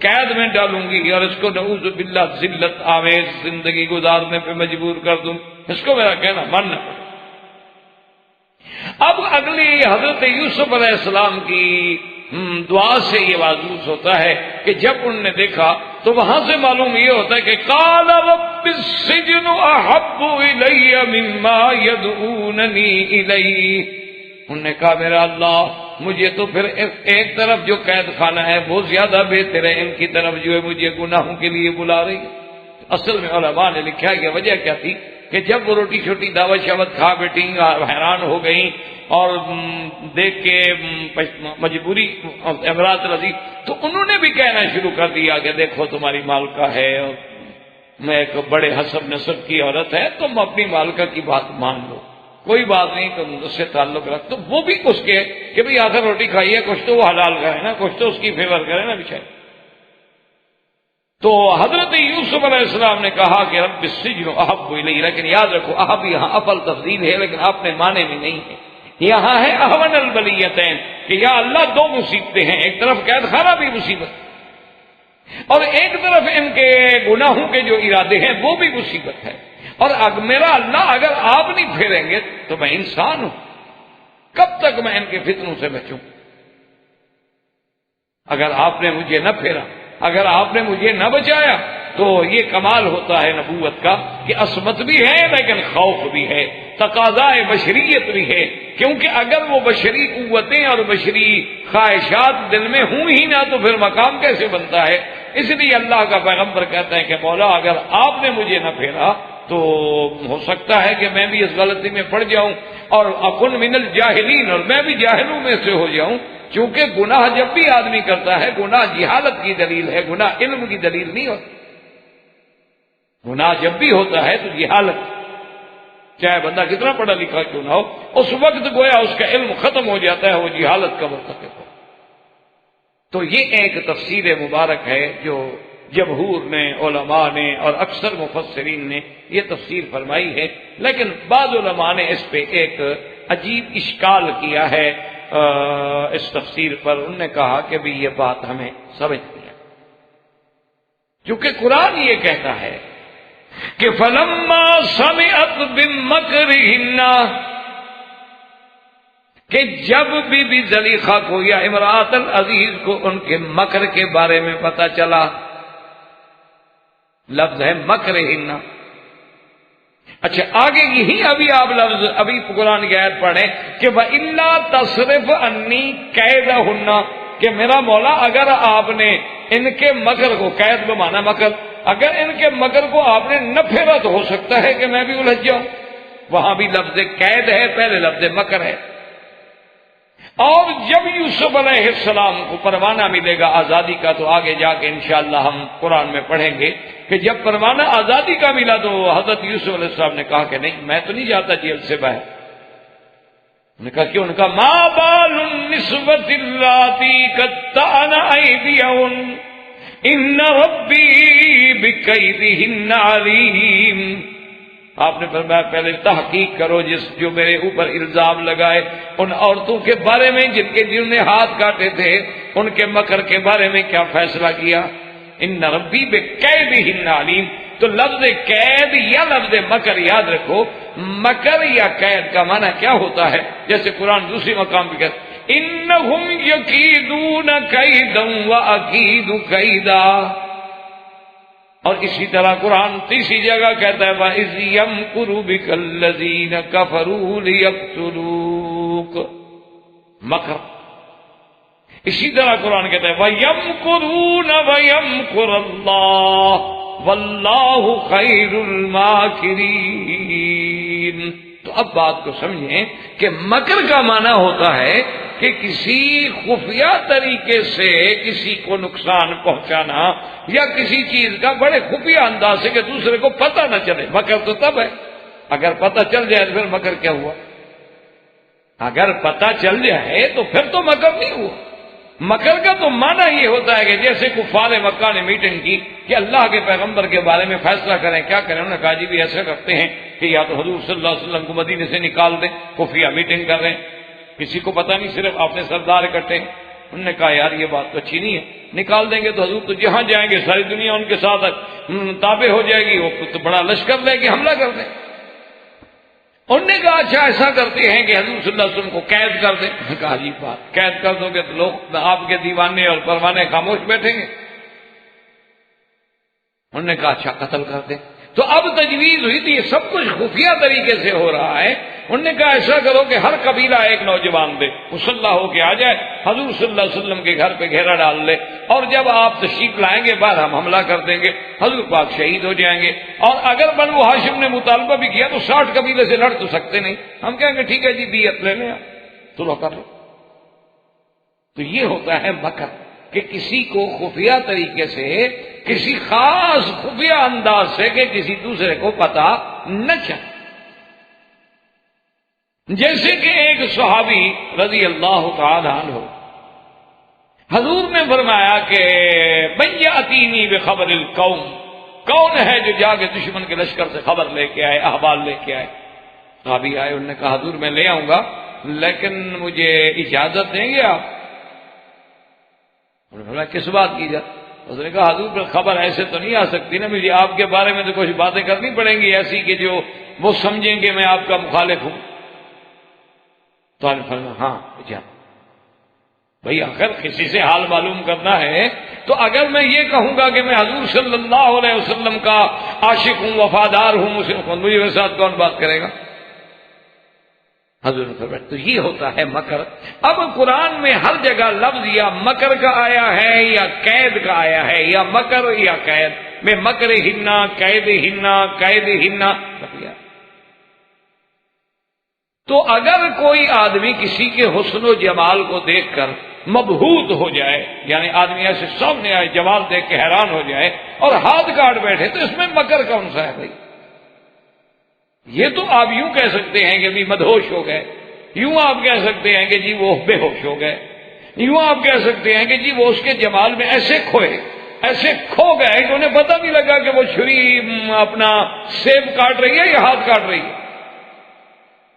قید میں ڈالوں گی اور اس کو نعوذ باللہ ذلت آمیز زندگی گزارنے پہ مجبور کر دوں، اس کو میرا کہنا ماننا پڑے۔ اب اگلی حضرت یوسف علیہ السلام کی دعا سے یہ واضح ہوتا ہے کہ جب انہوں نے دیکھا تو وہاں سے معلوم یہ ہوتا ہے کہ قال رب السجن احب الی مما یدعوننی الیہ، انہوں نے کہا میرا اللہ مجھے تو پھر ایک طرف جو قید خانہ ہے وہ زیادہ بہتر ہے، ان کی طرف جو ہے مجھے گناہوں کے لیے بلا رہی ہے۔ اصل میں علماء نے لکھا کہ وجہ کیا تھی کہ جب وہ روٹی چھوٹی دعوت شعوت کھا بیٹھی حیران ہو گئیں اور دیکھ کے مجبوری امراض رضی، تو انہوں نے بھی کہنا شروع کر دیا کہ دیکھو تمہاری مالکہ ہے اور میں ایک بڑے حسب نسب کی عورت ہے، تم اپنی مالکہ کی بات مان لو، کوئی بات نہیں، تم اس سے تعلق رکھ۔ تو وہ بھی اس کے کہ بھئی آخر روٹی کھائیے، کچھ تو وہ حلال کرے نا، کچھ تو اس کی فیور کرے نا بچائے۔ تو حضرت یوسف علیہ السلام نے کہا کہ رب السجن احب الی، لیکن یاد رکھو احب یہاں افل تفضیل ہے، لیکن اپنے معنی میں نہیں ہے، یہاں ہے اہون البلیتین کہ یا اللہ دو مصیبتیں ہیں، ایک طرف قید خانہ بھی مصیبت اور ایک طرف ان کے گناہوں کے جو ارادے ہیں وہ بھی مصیبت ہے، اور میرا اللہ اگر آپ نہیں پھیریں گے تو میں انسان ہوں، کب تک میں ان کے فتنوں سے بچوں؟ اگر آپ نے مجھے نہ پھیرا، اگر آپ نے مجھے نہ بچایا تو یہ کمال ہوتا ہے نبوت کا کہ عصمت بھی ہے لیکن خوف بھی ہے، تقاضائے بشریت بھی ہے، کیونکہ اگر وہ بشری قوتیں اور بشری خواہشات دل میں ہوں ہی نہ تو پھر مقام کیسے بنتا ہے؟ اس لیے اللہ کا پیغمبر کہتا ہے کہ مولا اگر آپ نے مجھے نہ پھیرا تو ہو سکتا ہے کہ میں بھی اس غلطی میں پڑ جاؤں اور اکن من الجاہلین، اور میں بھی جاہلوں میں سے ہو جاؤں، چونکہ گناہ جب بھی آدمی کرتا ہے گناہ جہالت کی دلیل ہے، گناہ علم کی دلیل نہیں ہوتا۔ گناہ جب بھی ہوتا ہے تو جہالت، چاہے بندہ کتنا پڑھا لکھا کیوں نہ ہو، اس وقت گویا اس کا علم ختم ہو جاتا ہے، وہ جہالت کا مرتکب ہو۔ تو یہ ایک تفسیر مبارک ہے جو جمہور نے، علماء نے اور اکثر مفسرین نے یہ تفسیر فرمائی ہے، لیکن بعض علماء نے اس پہ ایک عجیب اشکال کیا ہے اس تفسیر پر۔ انہوں نے کہا کہ بھی یہ بات ہمیں سمجھنی ہے، کیونکہ قرآن یہ کہتا ہے کہ فلما سمعت بمکرہن، کہ جب بی زلیخا کو یا امرأۃ العزیز کو ان کے مکر کے بارے میں پتہ چلا، لفظ ہے مکرہن۔ اچھا آگے یہی ابھی آپ لفظ ابھی قرآن کی آیت پڑھیں کہ وَإِلَّا تَصْرِفْ عَنِّي كَيْدَهُنَّ، کہ میرا مولا اگر آپ نے ان کے مکر کو، قید بمانا مکر، اگر ان کے مکر کو آپ نے نہ پھیرا تو ہو سکتا ہے کہ میں بھی الجھ جاؤں۔ وہاں بھی لفظ قید ہے، پہلے لفظ مکر ہے۔ اور جب یوسف علیہ السلام کو پروانہ ملے گا آزادی کا تو آگے جا کے انشاءاللہ ہم قرآن میں پڑھیں گے کہ جب پروانہ آزادی کا ملا تو حضرت یوسف علیہ السلام نے کہا کہ نہیں میں تو نہیں جاتا جیل سے باہر۔ انہوں نے کہا کیوں؟ ان کا ما بال النسوۃ اللاتی قطعن ایدیہن ان ربی بکیدہن علیم۔ آپ نے فرمایا پہلے تحقیق کرو جو میرے اوپر الزام لگائے ان عورتوں کے بارے میں جنہوں نے ہاتھ کاٹے تھے، ان کے مکر کے بارے میں کیا فیصلہ کیا۔ ان ربی بکیدہن علیم، تو لفظ قید یا لفظ مکر یاد رکھو، مکر یا قید کا معنی کیا ہوتا ہے؟ جیسے قرآن دوسری مقام پہ کہتا ہے انہم یکیدون کیدا واکید کیدا، اور اسی طرح قرآن تیسری جگہ کہتا ہے وَإِذْ يَمْكُرُ بِكَ الَّذِينَ كَفَرُوا لِيَقْتُلُوكَ، مکر۔ اسی طرح قرآن کہتا ہے وَيَمْكُرُونَ وَيَمْكُرُ اللَّهُ وَاللَّهُ خَيْرُ الْمَاكِرِينَ۔ تو اب بات کو سمجھیں کہ مکر کا معنی ہوتا ہے کہ کسی خفیہ طریقے سے کسی کو نقصان پہنچانا یا کسی چیز کا بڑے خفیہ انداز سے کہ دوسرے کو پتہ نہ چلے۔ مکر تو تب ہے اگر پتہ چل جائے تو پھر مکر کیا ہوا؟ اگر پتہ چل جائے تو پھر تو مکر نہیں ہوا۔ مکر کا تو معنی یہ ہوتا ہے کہ جیسے کفار مکہ نے میٹنگ کی کہ اللہ کے پیغمبر کے بارے میں فیصلہ کریں، کیا کریں؟ انہوں نے کہا جی بھی ایسے کرتے ہیں کہ یا تو حضور صلی اللہ علیہ وسلم کو مدینے سے نکال دیں، خفیہ میٹنگ کر رہے ہیں، کسی کو پتہ نہیں، صرف اپنے سردار اکٹھے ہیں۔ انہوں نے کہا یار یہ بات تو اچھی نہیں ہے، نکال دیں گے تو حضور تو جہاں جائیں گے ساری دنیا ان کے ساتھ تابع ہو جائے گی، وہ تو بڑا لشکر لے کے حملہ کر دیں۔ انہوں نے کہا اچھا ایسا کرتے ہیں کہ حضور صلی اللہ علیہ وسلم کو قید کر دیں۔ میں نے کہا عجیب بات، قید کر دو گے تو لوگ آپ کے دیوانے اور پروانے خاموش بیٹھیں گے۔ انہوں نے کہا اچھا قتل کر دیں۔ تو اب تجویز ہوئی تھی، یہ سب کچھ خفیہ طریقے سے ہو رہا ہے۔ انہوں نے کہا ایسا کرو کہ ہر قبیلہ ایک نوجوان دے، مسلح ہو کے آ جائے، حضور صلی اللہ علیہ وسلم کے گھر پہ گھیرا ڈال لے، اور جب آپ تشریف لائیں گے بعد ہم حملہ کر دیں گے، حضور پاک شہید ہو جائیں گے۔ اور اگر بنو ہاشم نے مطالبہ بھی کیا تو 60 قبیلے سے لڑ تو سکتے نہیں، ہم کہیں گے ٹھیک ہے جی دیت لے لیں، صلح کر لو۔ تو یہ ہوتا ہے مکر، کہ کسی کو خفیہ طریقے سے، کسی خاص خفیہ انداز سے کہ کسی دوسرے کو پتہ نہ چلے۔ جیسے کہ ایک صحابی رضی اللہ تعالی عنہ، حضور نے فرمایا کہ من یأتینی بخبر القوم، کون ہے جو جا کے دشمن کے لشکر سے خبر لے کے آئے، احوال لے کے آئے۔ صحابی آئے، انہوں نے کہا حضور میں لے آؤں گا لیکن مجھے اجازت دیں گے آپ؟ انہوں نے فرمایا کس بات کی اجازت؟ اس نے کہا حضور پر خبر ایسے تو نہیں آ سکتی نا، مجھے آپ کے بارے میں تو کچھ باتیں کرنی پڑیں گی ایسی کہ جو وہ سمجھیں گے میں آپ کا مخالف ہوں۔ تو آپ نے فرمایا ہاں اجازت۔ بھئی آخر کسی سے حال معلوم کرنا ہے تو اگر میں یہ کہوں گا کہ میں حضور صلی اللہ علیہ وسلم کا عاشق ہوں، وفادار ہوں، مجھے میرے ساتھ کون بات کرے گا؟ حضور نے فرمایا تو یہ ہوتا ہے مکر۔ اب قرآن میں ہر جگہ لفظ یا مکر کا آیا ہے یا قید کا آیا ہے، یا مکر یا قید میں مکر ہننا، قید ہننا، قید ہننا۔ تو اگر کوئی آدمی کسی کے حسن و جمال کو دیکھ کر مبہوت ہو جائے، یعنی آدمی ایسے سامنے آئے جمال دیکھ کے حیران ہو جائے اور ہاتھ کاٹ بیٹھے، تو اس میں مکر کون سا ہے بھائی؟ یہ تو آپ یوں کہہ سکتے ہیں کہ بھی مدہوش ہو گئے، یوں آپ کہہ سکتے ہیں کہ جی وہ بے ہوش ہو گئے، یوں آپ کہہ سکتے ہیں کہ جی وہ اس کے جمال میں ایسے کھوئے، ایسے کھو گئے کہ انہیں پتہ نہیں لگا کہ وہ چھری اپنا سیب کاٹ رہی ہے یا ہاتھ کاٹ رہی ہے۔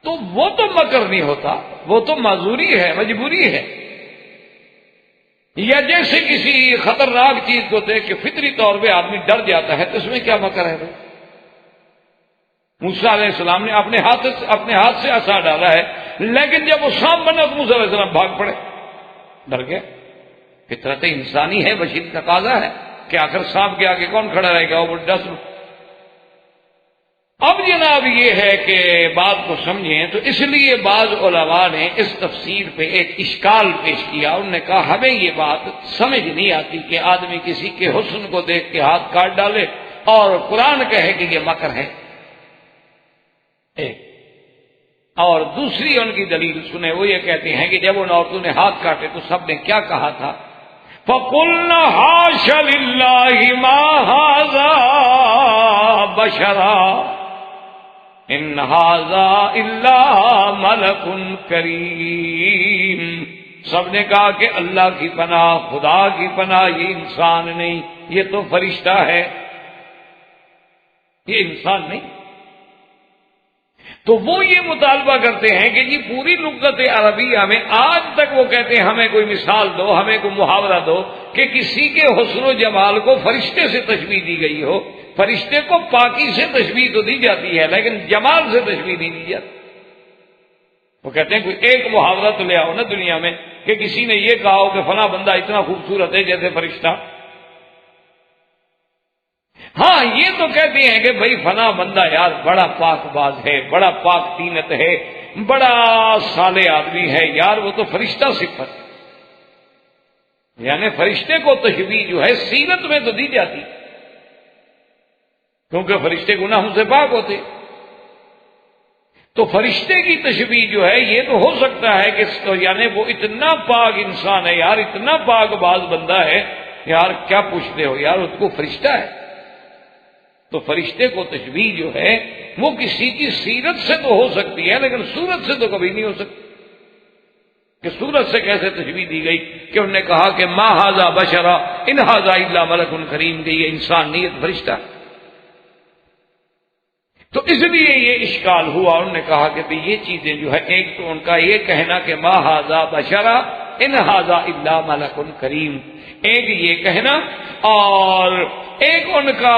تو وہ تو مکر نہیں ہوتا، وہ تو معذوری ہے، مجبوری ہے۔ یا جیسے کسی خطرناک چیز کو دیکھ کے فطری طور پہ آدمی ڈر جاتا ہے، تو اس میں کیا مکر ہے بھائی؟ موسیٰ علیہ السلام نے اپنے ہاتھ سے عصا ڈالا ہے، لیکن جب وہ سانپ بنا تو موسیٰ علیہ السلام بھاگ پڑے، ڈر گئے۔ فطرت انسانی ہے، بشری تقاضا ہے کہ آخر سانپ کے آگے کون کھڑا رہے گا، وہ ڈس لو۔ اب جناب یہ ہے کہ بات کو سمجھیں، تو اس لیے بعض علماء نے اس تفسیر پہ ایک اشکال پیش کیا۔ انہوں نے کہا ہمیں یہ بات سمجھ نہیں آتی کہ آدمی کسی کے حسن کو دیکھ کے ہاتھ کاٹ ڈالے اور قرآن کہے کہ یہ مکر ہے۔ ایک اور دوسری ان کی دلیل سنیں، وہ یہ کہتے ہیں کہ جب ان عورتوں نے ہاتھ کاٹے تو سب نے کیا کہا تھا؟ فَقُلْنَا حَاشَ لِلَّهِ مَا هَٰذَا بَشَرًا إِنْ هَٰذَا إِلَّا مَلَكٌ كَرِيمٌ۔ سب نے کہا کہ اللہ کی پناہ، خدا کی پناہ، یہ انسان نہیں، یہ تو فرشتہ ہے، یہ انسان نہیں۔ تو وہ یہ مطالبہ کرتے ہیں کہ جی پوری لغت عربیہ میں آج تک وہ کہتے ہیں ہمیں کوئی مثال دو، ہمیں کوئی محاورہ دو کہ کسی کے حسن و جمال کو فرشتے سے تشبیہ دی گئی ہو۔ فرشتے کو پاکی سے تشبیہ تو دی جاتی ہے لیکن جمال سے تشبیہ نہیں دی جاتی۔ وہ کہتے ہیں کوئی ایک محاورہ تو لے آؤ نا دنیا میں کہ کسی نے یہ کہا ہو کہ فلاں بندہ اتنا خوبصورت ہے جیسے فرشتہ۔ ہاں یہ تو کہتے ہیں کہ بھئی فلاں بندہ یار بڑا پاک باز ہے، بڑا پاک تینت ہے، بڑا صالح آدمی ہے، یار وہ تو فرشتہ صفت، یعنی فرشتے کو تشبیہ جو ہے سیرت میں تو دی جاتی کیونکہ فرشتے گناہوں سے پاک ہوتے۔ تو فرشتے کی تشبیہ جو ہے یہ تو ہو سکتا ہے کہ یعنی وہ اتنا پاک انسان ہے یار، اتنا پاک باز بندہ ہے یار، کیا پوچھتے ہو یار، اس کو فرشتہ ہے۔ تو فرشتے کو تشبیہ جو ہے وہ کسی کی سیرت سے تو ہو سکتی ہے لیکن صورت سے تو کبھی نہیں ہو سکتی۔ کہ صورت سے کیسے تشبیہ دی گئی کہ انہوں نے کہا کہ ما ھذا بشرا ان ھذا الا ملک کریم، کہ یہ انسان نہیں، یہ فرشتہ۔ تو اس لیے یہ اشکال ہوا۔ انہوں نے کہا کہ یہ چیزیں جو ہے، ایک تو ان کا یہ کہنا کہ ما ھذا بشرا ان ھذا الا ملک کریم، ایک یہ کہنا، اور ایک ان کا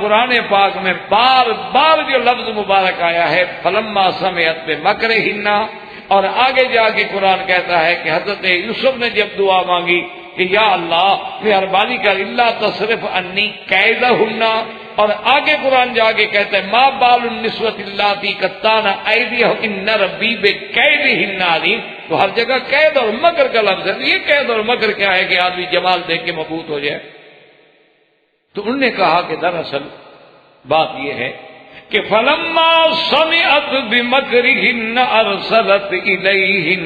قرآن پاک میں بار بار جو لفظ مبارک آیا ہے فلما سمعت بمکرہن، اور آگے جا کے قرآن کہتا ہے کہ حضرت یوسف نے جب دعا مانگی کہ یا اللہ مہربانی کر الا تصرف عنی کیدہن، اور آگے قرآن جا کے کہتا ہے ما بال النسوۃ اللاتی قطعن ایدیہن ربی بکیدہن علیم، تو ہر جگہ قید اور مکر کا لفظ ہے۔ یہ قید اور مکر کیا ہے کہ آدمی جمال دیکھ کے مبہوت ہو جائے؟ تو انہوں نے کہا کہ دراصل بات یہ ہے کہ فلما سمعت بمکرہن ارسلت الیہن،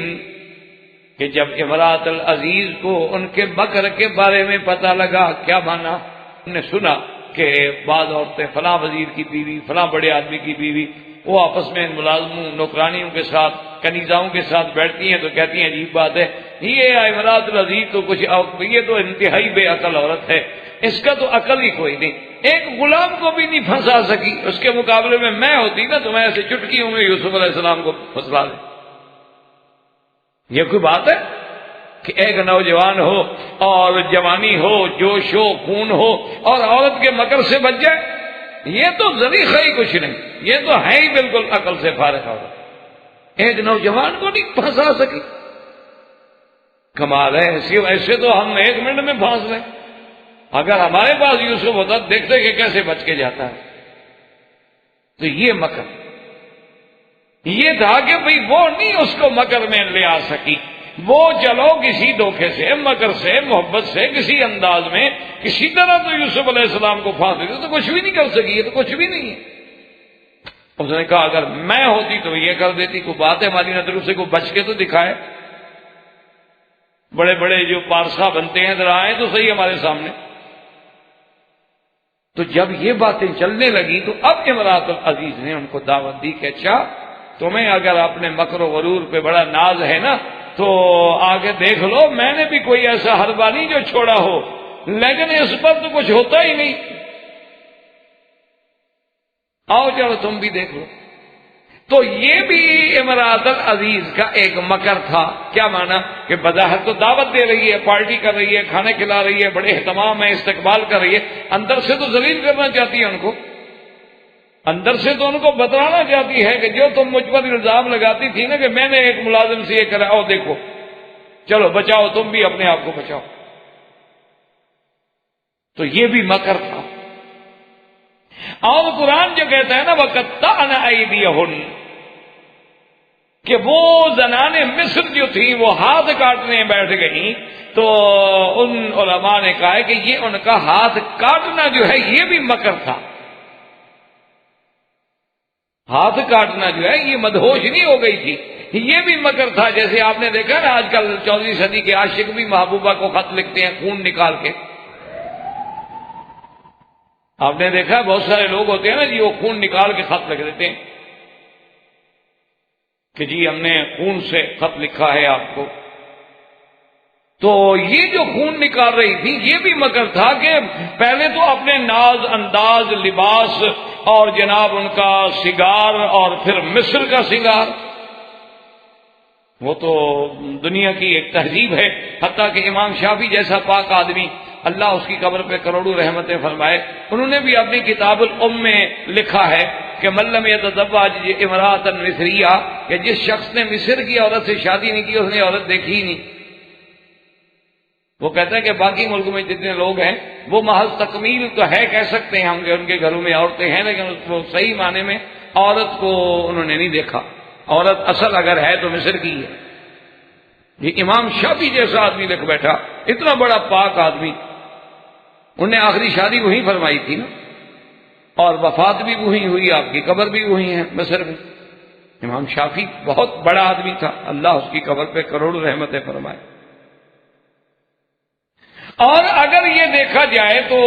کہ جب امرات العزیز کو ان کے مکر کے بارے میں پتہ لگا، کیا مانا؟ انہوں نے سنا کہ بعض عورتیں فلاں وزیر کی بیوی، فلاں بڑے آدمی کی بیوی، وہ آپس میں ملازموں نوکرانیوں کے ساتھ کنیزاؤں کے ساتھ بیٹھتی ہیں تو کہتی ہیں عجیب بات ہے، یہ امرات العزیز تو کچھ، یہ تو انتہائی بے عقل عورت ہے، اس کا تو عقل ہی کوئی نہیں، ایک غلام کو بھی نہیں پھنسا سکی، اس کے مقابلے میں ہوتی نا تو میں ایسے چٹکیوں میں یوسف علیہ السلام کو پھنسلا دیں۔ یہ کوئی بات ہے کہ ایک نوجوان ہو اور جوانی ہو، جوش ہو، خون ہو، اور عورت کے مکر سے بچ جائے؟ یہ تو ذریعہ ہی کچھ نہیں، یہ تو ہے ہی بالکل عقل سے فارغ عورت، ایک نوجوان کو نہیں پھنسا سکی، کمال ہے۔ ایسے تو ہم 1 منٹ میں پھانس لیں، اگر ہمارے پاس یوسف ہوتا دیکھتے کہ کیسے بچ کے جاتا ہے۔ تو یہ مکر یہ تھا کہ بھئی وہ نہیں اس کو مکر میں لے آ سکی، وہ چلو کسی دھوکے سے، مکر سے، محبت سے، کسی انداز میں کسی طرح تو یوسف علیہ السلام کو پھانس دیتے، تو کچھ بھی نہیں کر سکی، یہ تو کچھ بھی نہیں ہے۔ اس نے کہا اگر میں ہوتی تو یہ کر دیتی، کوئی بات ہے ہماری نظروں سے، کوئی بچ کے تو دکھائے، بڑے بڑے جو پارسا بنتے ہیں ذرا آئے تو صحیح ہمارے سامنے۔ تو جب یہ باتیں چلنے لگی تو اب امرات العزیز نے ان کو دعوت دی کہ اچھا تمہیں اگر اپنے مکر و غرور پہ بڑا ناز ہے نا تو آگے دیکھ لو، میں نے بھی کوئی ایسا حربہ نہیں جو چھوڑا ہو، لیکن اس پر تو کچھ ہوتا ہی نہیں، آؤ چلو تم بھی دیکھ لو۔ تو یہ بھی امرات العزیز کا ایک مکر تھا۔ کیا مانا؟ کہ بظاہر تو دعوت دے رہی ہے، پارٹی کر رہی ہے، کھانے کھلا رہی ہے، بڑے اہتمام ہے، استقبال کر رہی ہے، اندر سے تو ذلیل کرنا چاہتی ہے ان کو، اندر سے تو ان کو بتلانا چاہتی ہے کہ جو تم مجھ پر الزام لگاتی تھی نا کہ میں نے ایک ملازم سے یہ کرا، او دیکھو چلو بچاؤ، تم بھی اپنے آپ کو بچاؤ۔ تو یہ بھی مکر تھا۔ اور قرآن جو کہتا ہے نا وَقَطَّعْنَ أَيْدِيَهُنَّ، کہ وہ زنان مصر جو تھی وہ ہاتھ کاٹنے بیٹھ گئیں، تو ان علماء نے کہا ہے کہ یہ ان کا ہاتھ کاٹنا جو ہے یہ بھی مکر تھا۔ ہاتھ کاٹنا جو ہے یہ مدہوش نہیں ہو گئی تھی، یہ بھی مکر تھا۔ جیسے آپ نے دیکھا نا آج کل 14ویں صدی کے عاشق بھی محبوبہ کو خط لکھتے ہیں خون نکال کے، آپ نے دیکھا بہت سارے لوگ ہوتے ہیں نا جی وہ خون نکال کے خط لکھ دیتے ہیں کہ جی ہم نے خون سے خط لکھا ہے آپ کو۔ تو یہ جو خون نکال رہی تھی یہ بھی مکر تھا کہ پہلے تو اپنے ناز انداز لباس اور جناب ان کا سنگار اور پھر مصر کا سنگار، وہ تو دنیا کی ایک تہذیب ہے۔ حتیٰ کہ امام شافعی جیسا پاک آدمی، اللہ اس کی قبر پہ کروڑوں رحمتیں فرمائے، انہوں نے بھی اپنی کتاب الام میں لکھا ہے کہ من لم یتزوج امرأۃ مصریہ، کہ جس شخص نے مصر کی عورت سے شادی نہیں کی اس نے عورت دیکھی ہی نہیں۔ وہ کہتے ہیں کہ باقی ملک میں جتنے لوگ ہیں وہ محض تکمیل تو ہے، کہہ سکتے ہیں ہم کہ ان کے گھروں میں عورتیں ہیں، لیکن وہ صحیح معنی میں عورت کو انہوں نے نہیں دیکھا۔ عورت اصل اگر ہے تو مصر کی ہے۔ یہ امام شافعی جیسا آدمی لکھ بیٹھا، اتنا بڑا پاک آدمی، انہوں نے آخری شادی وہیں فرمائی تھی نا، اور وفات بھی وہیں ہوئی، آپ کی قبر بھی وہیں ہے مصر میں۔ امام شافعی بہت بڑا آدمی تھا، اللہ اس کی قبر پہ کروڑوں رحمتیں فرمائے۔ اور اگر یہ دیکھا جائے تو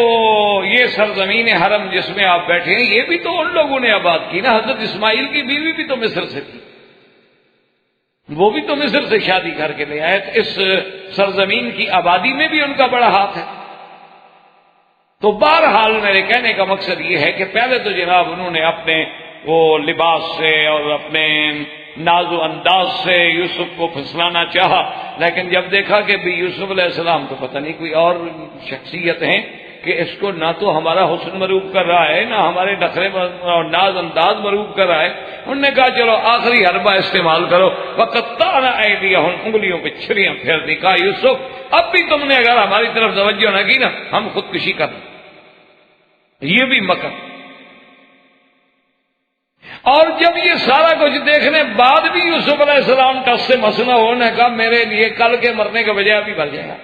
یہ سرزمین حرم جس میں آپ بیٹھے ہیں یہ بھی تو ان لوگوں نے آباد کی نا، حضرت اسماعیل کی بیوی بھی تو مصر سے تھی، وہ بھی تو مصر سے شادی کر کے لے آئے، تو اس سرزمین کی آبادی میں بھی ان کا بڑا ہاتھ ہے۔ تو بہرحال میرے کہنے کا مقصد یہ ہے کہ پہلے تو جناب انہوں نے اپنے وہ لباس سے اور اپنے ناز و انداز سے یوسف کو پھسلانا چاہا، لیکن جب دیکھا کہ بھی یوسف علیہ السلام تو پتہ نہیں کوئی اور شخصیت ہیں کہ اس کو نہ تو ہمارا حسن مروب کر رہا ہے، نہ ہمارے نخرے اور ناز انداز مروب کر رہا ہے، انہوں نے کہا چلو آخری حربہ استعمال کرو، وقطعنا ایدیہن، انگلیوں پہ چھریاں پھیر دی، کہا یوسف اب بھی تم نے اگر ہماری طرف توجہ نہ کی نا ہم خودکشی کر دیں۔ یہ بھی مکر۔ اور جب یہ سارا کچھ دیکھنے بعد بھی یوسف علیہ السلام ٹس سے مسنا ہونے کا میرے لیے کل کے مرنے کے بجائے ابھی بھر جائے گا،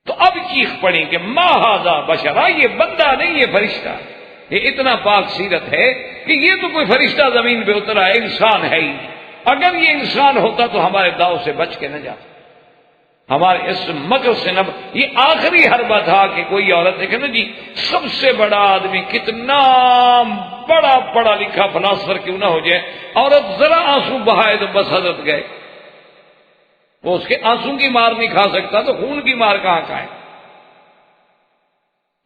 تو اب چیخ پڑی کہ ما ھذا بشرا، یہ بندہ نہیں یہ فرشتہ، یہ اتنا پاک سیرت ہے کہ یہ تو کوئی فرشتہ زمین پہ اترا ہے، انسان ہے ہی نہیں۔ اگر یہ انسان ہوتا تو ہمارے داؤ سے بچ کے نہ جاتا، ہمارے اس مکر سے نہ۔ یہ آخری حربہ تھا کہ کوئی عورت دیکھے نا جی، سب سے بڑا آدمی کتنا بڑا پڑھا لکھا فلاسفر کیوں نہ ہو جائے، عورت ذرا آنسو بہائے تو بس حضرت گئے، وہ اس کے آنسو کی مار نہیں کھا سکتا تو خون کی مار کہاں کھائے۔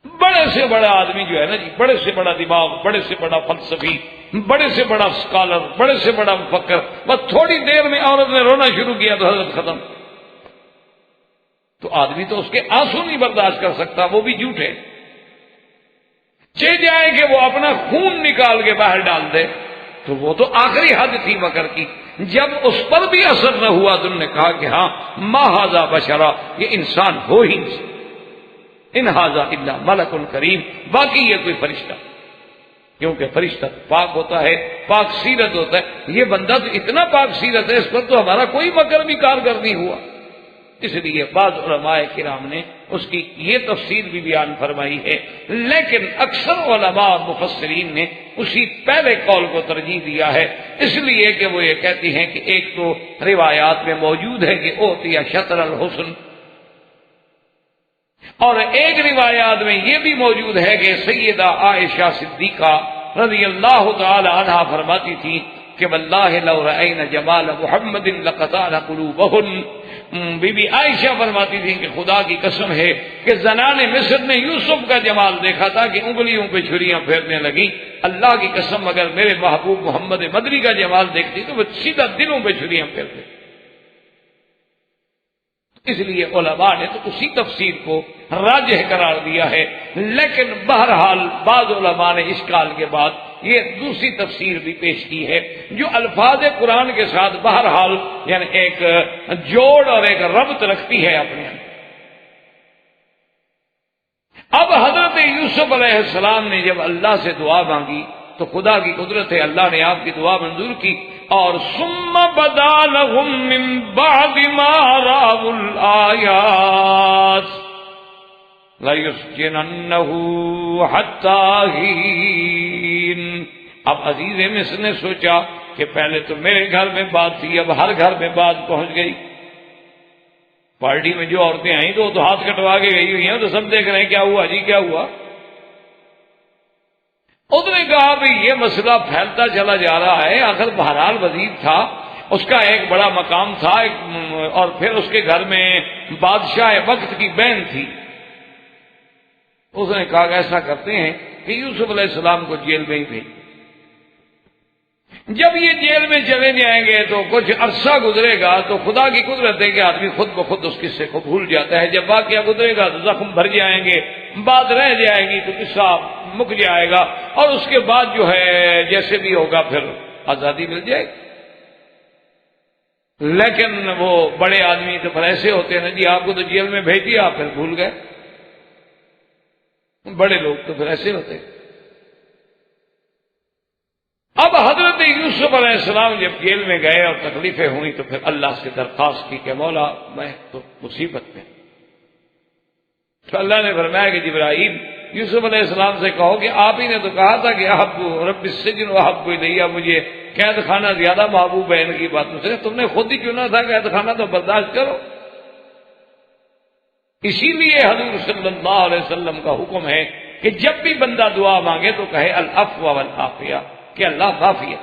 بڑے سے بڑا آدمی جو ہے نا جی، بڑے سے بڑا دماغ، بڑے سے بڑا فلسفی، بڑے سے بڑا اسکالر، بڑے سے بڑا مفکر، بس تھوڑی دیر میں عورت نے رونا شروع کیا تو حضرت ختم۔ تو آدمی تو اس کے آنسو نہیں برداشت کر سکتا، وہ بھی جھوٹے چہ جائے کہ وہ اپنا خون نکال کے باہر ڈال دے، تو وہ تو آخری حد تھی مکر کی۔ جب اس پر بھی اثر نہ ہوا تو انہوں نے کہا کہ ہاں ما ھذا بشرا، یہ انسان ہو ہی نہیں، ان ھذا الا ملک کریم، باقی یہ کوئی فرشتہ، کیونکہ فرشتہ پاک ہوتا ہے، پاک سیرت ہوتا ہے، یہ بندہ تو اتنا پاک سیرت ہے، اس پر تو ہمارا کوئی مکر بھی کارگر نہیں ہوا۔ اس لیے بعض علماء کرام نے اس کی یہ تفسیر بھی بیان فرمائی ہے، لیکن اکثر علماء اور مفسرین نے اسی پہلے قول کو ترجیح دیا ہے، اس لیے کہ وہ یہ کہتی ہیں کہ ایک تو روایات میں موجود ہے کہ اوتیا شطر الحسن، اور ایک روایات میں یہ بھی موجود ہے کہ سیدہ عائشہ صدیقہ رضی اللہ تعالی عنہا فرماتی تھی کہ واللہ لو رأینا جمال محمد لقطعنا قلوبہن، بی بی عائشہ فرماتی تھی کہ خدا کی قسم ہے کہ زنان مصر نے یوسف کا جمال دیکھا تھا کہ انگلیوں پہ چھریاں پھیرنے لگی، اللہ کی قسم اگر میرے محبوب محمد مدنی کا جمال دیکھتی تو وہ سیدھا دلوں پہ چھریاں پھیرتے۔ اس لیے علماء نے تو اسی تفسیر کو راجح قرار دیا ہے، لیکن بہرحال بعض علماء نے اشکال کے بعد یہ دوسری تفسیر بھی پیش کی ہے جو الفاظ قرآن کے ساتھ بہرحال یعنی ایک جوڑ اور ایک ربط رکھتی ہے اپنے اندر۔ اب حضرت یوسف علیہ السلام نے جب اللہ سے دعا مانگی تو خدا کی قدرت ہے، اللہ نے آپ کی دعا منظور کی، اور ثم بدا لهم من بعد ما رأوا الآیات لَيُسْجِنَنَّهُ حَتَّى حِينٍ۔ اب عزیز مصر نے سوچا کہ پہلے تو میرے گھر میں بات تھی، اب ہر گھر میں بات پہنچ گئی، پارٹی میں جو عورتیں آئیں تو وہ تو ہاتھ کٹوا کے گئی ہوئی ہیں، تو سب دیکھ رہے ہیں کیا ہوا جی کیا ہوا۔ اس نے کہا بھی یہ مسئلہ پھیلتا چلا جا رہا ہے، آخر بہرحال وزیر تھا، اس کا ایک بڑا مقام تھا، اور پھر اس کے گھر میں بادشاہ وقت کی بہن تھی۔ اس نے کہا کہ ایسا کرتے ہیں کہ یوسف علیہ السلام کو جیل میں ہی بھیج، جب یہ جیل میں چلے جائیں گے تو کچھ عرصہ گزرے گا تو خدا کی قدرت ہے کہ آدمی خود بخود اس قصے کو بھول جاتا ہے، جب واقعہ گزرے گا تو زخم بھر جائیں گے، بات رہ جائے گی تو قصہ مک جائے گا، اور اس کے بعد جو ہے جیسے بھی ہوگا پھر آزادی مل جائے گی۔ لیکن وہ بڑے آدمی تو پھر ایسے ہوتے ہیں نا جی، آپ کو تو جیل میں بھیج دیا پھر بھول گئے، بڑے لوگ تو پھر ایسے ہوتے ہیں۔ اب حضرت یوسف علیہ السلام جب جیل میں گئے اور تکلیفیں ہوئی تو پھر اللہ سے درخواست کی کہ مولا میں تو مصیبت میں، تو اللہ نے فرمایا کہ جبرائیل یوسف علیہ السلام سے کہو کہ آپ ہی نے تو کہا تھا کہ احب رب السجن واحب الیہ، مجھے قید خانہ زیادہ محبوب ہے ان کی باتوں سے، تم نے خود ہی چنا تھا قید خانہ تو برداشت کرو۔ اسی لیے حضور صلی اللہ علیہ وسلم کا حکم ہے کہ جب بھی بندہ دعا مانگے تو کہے العفو والعافیہ، کہ اللہ عافیت،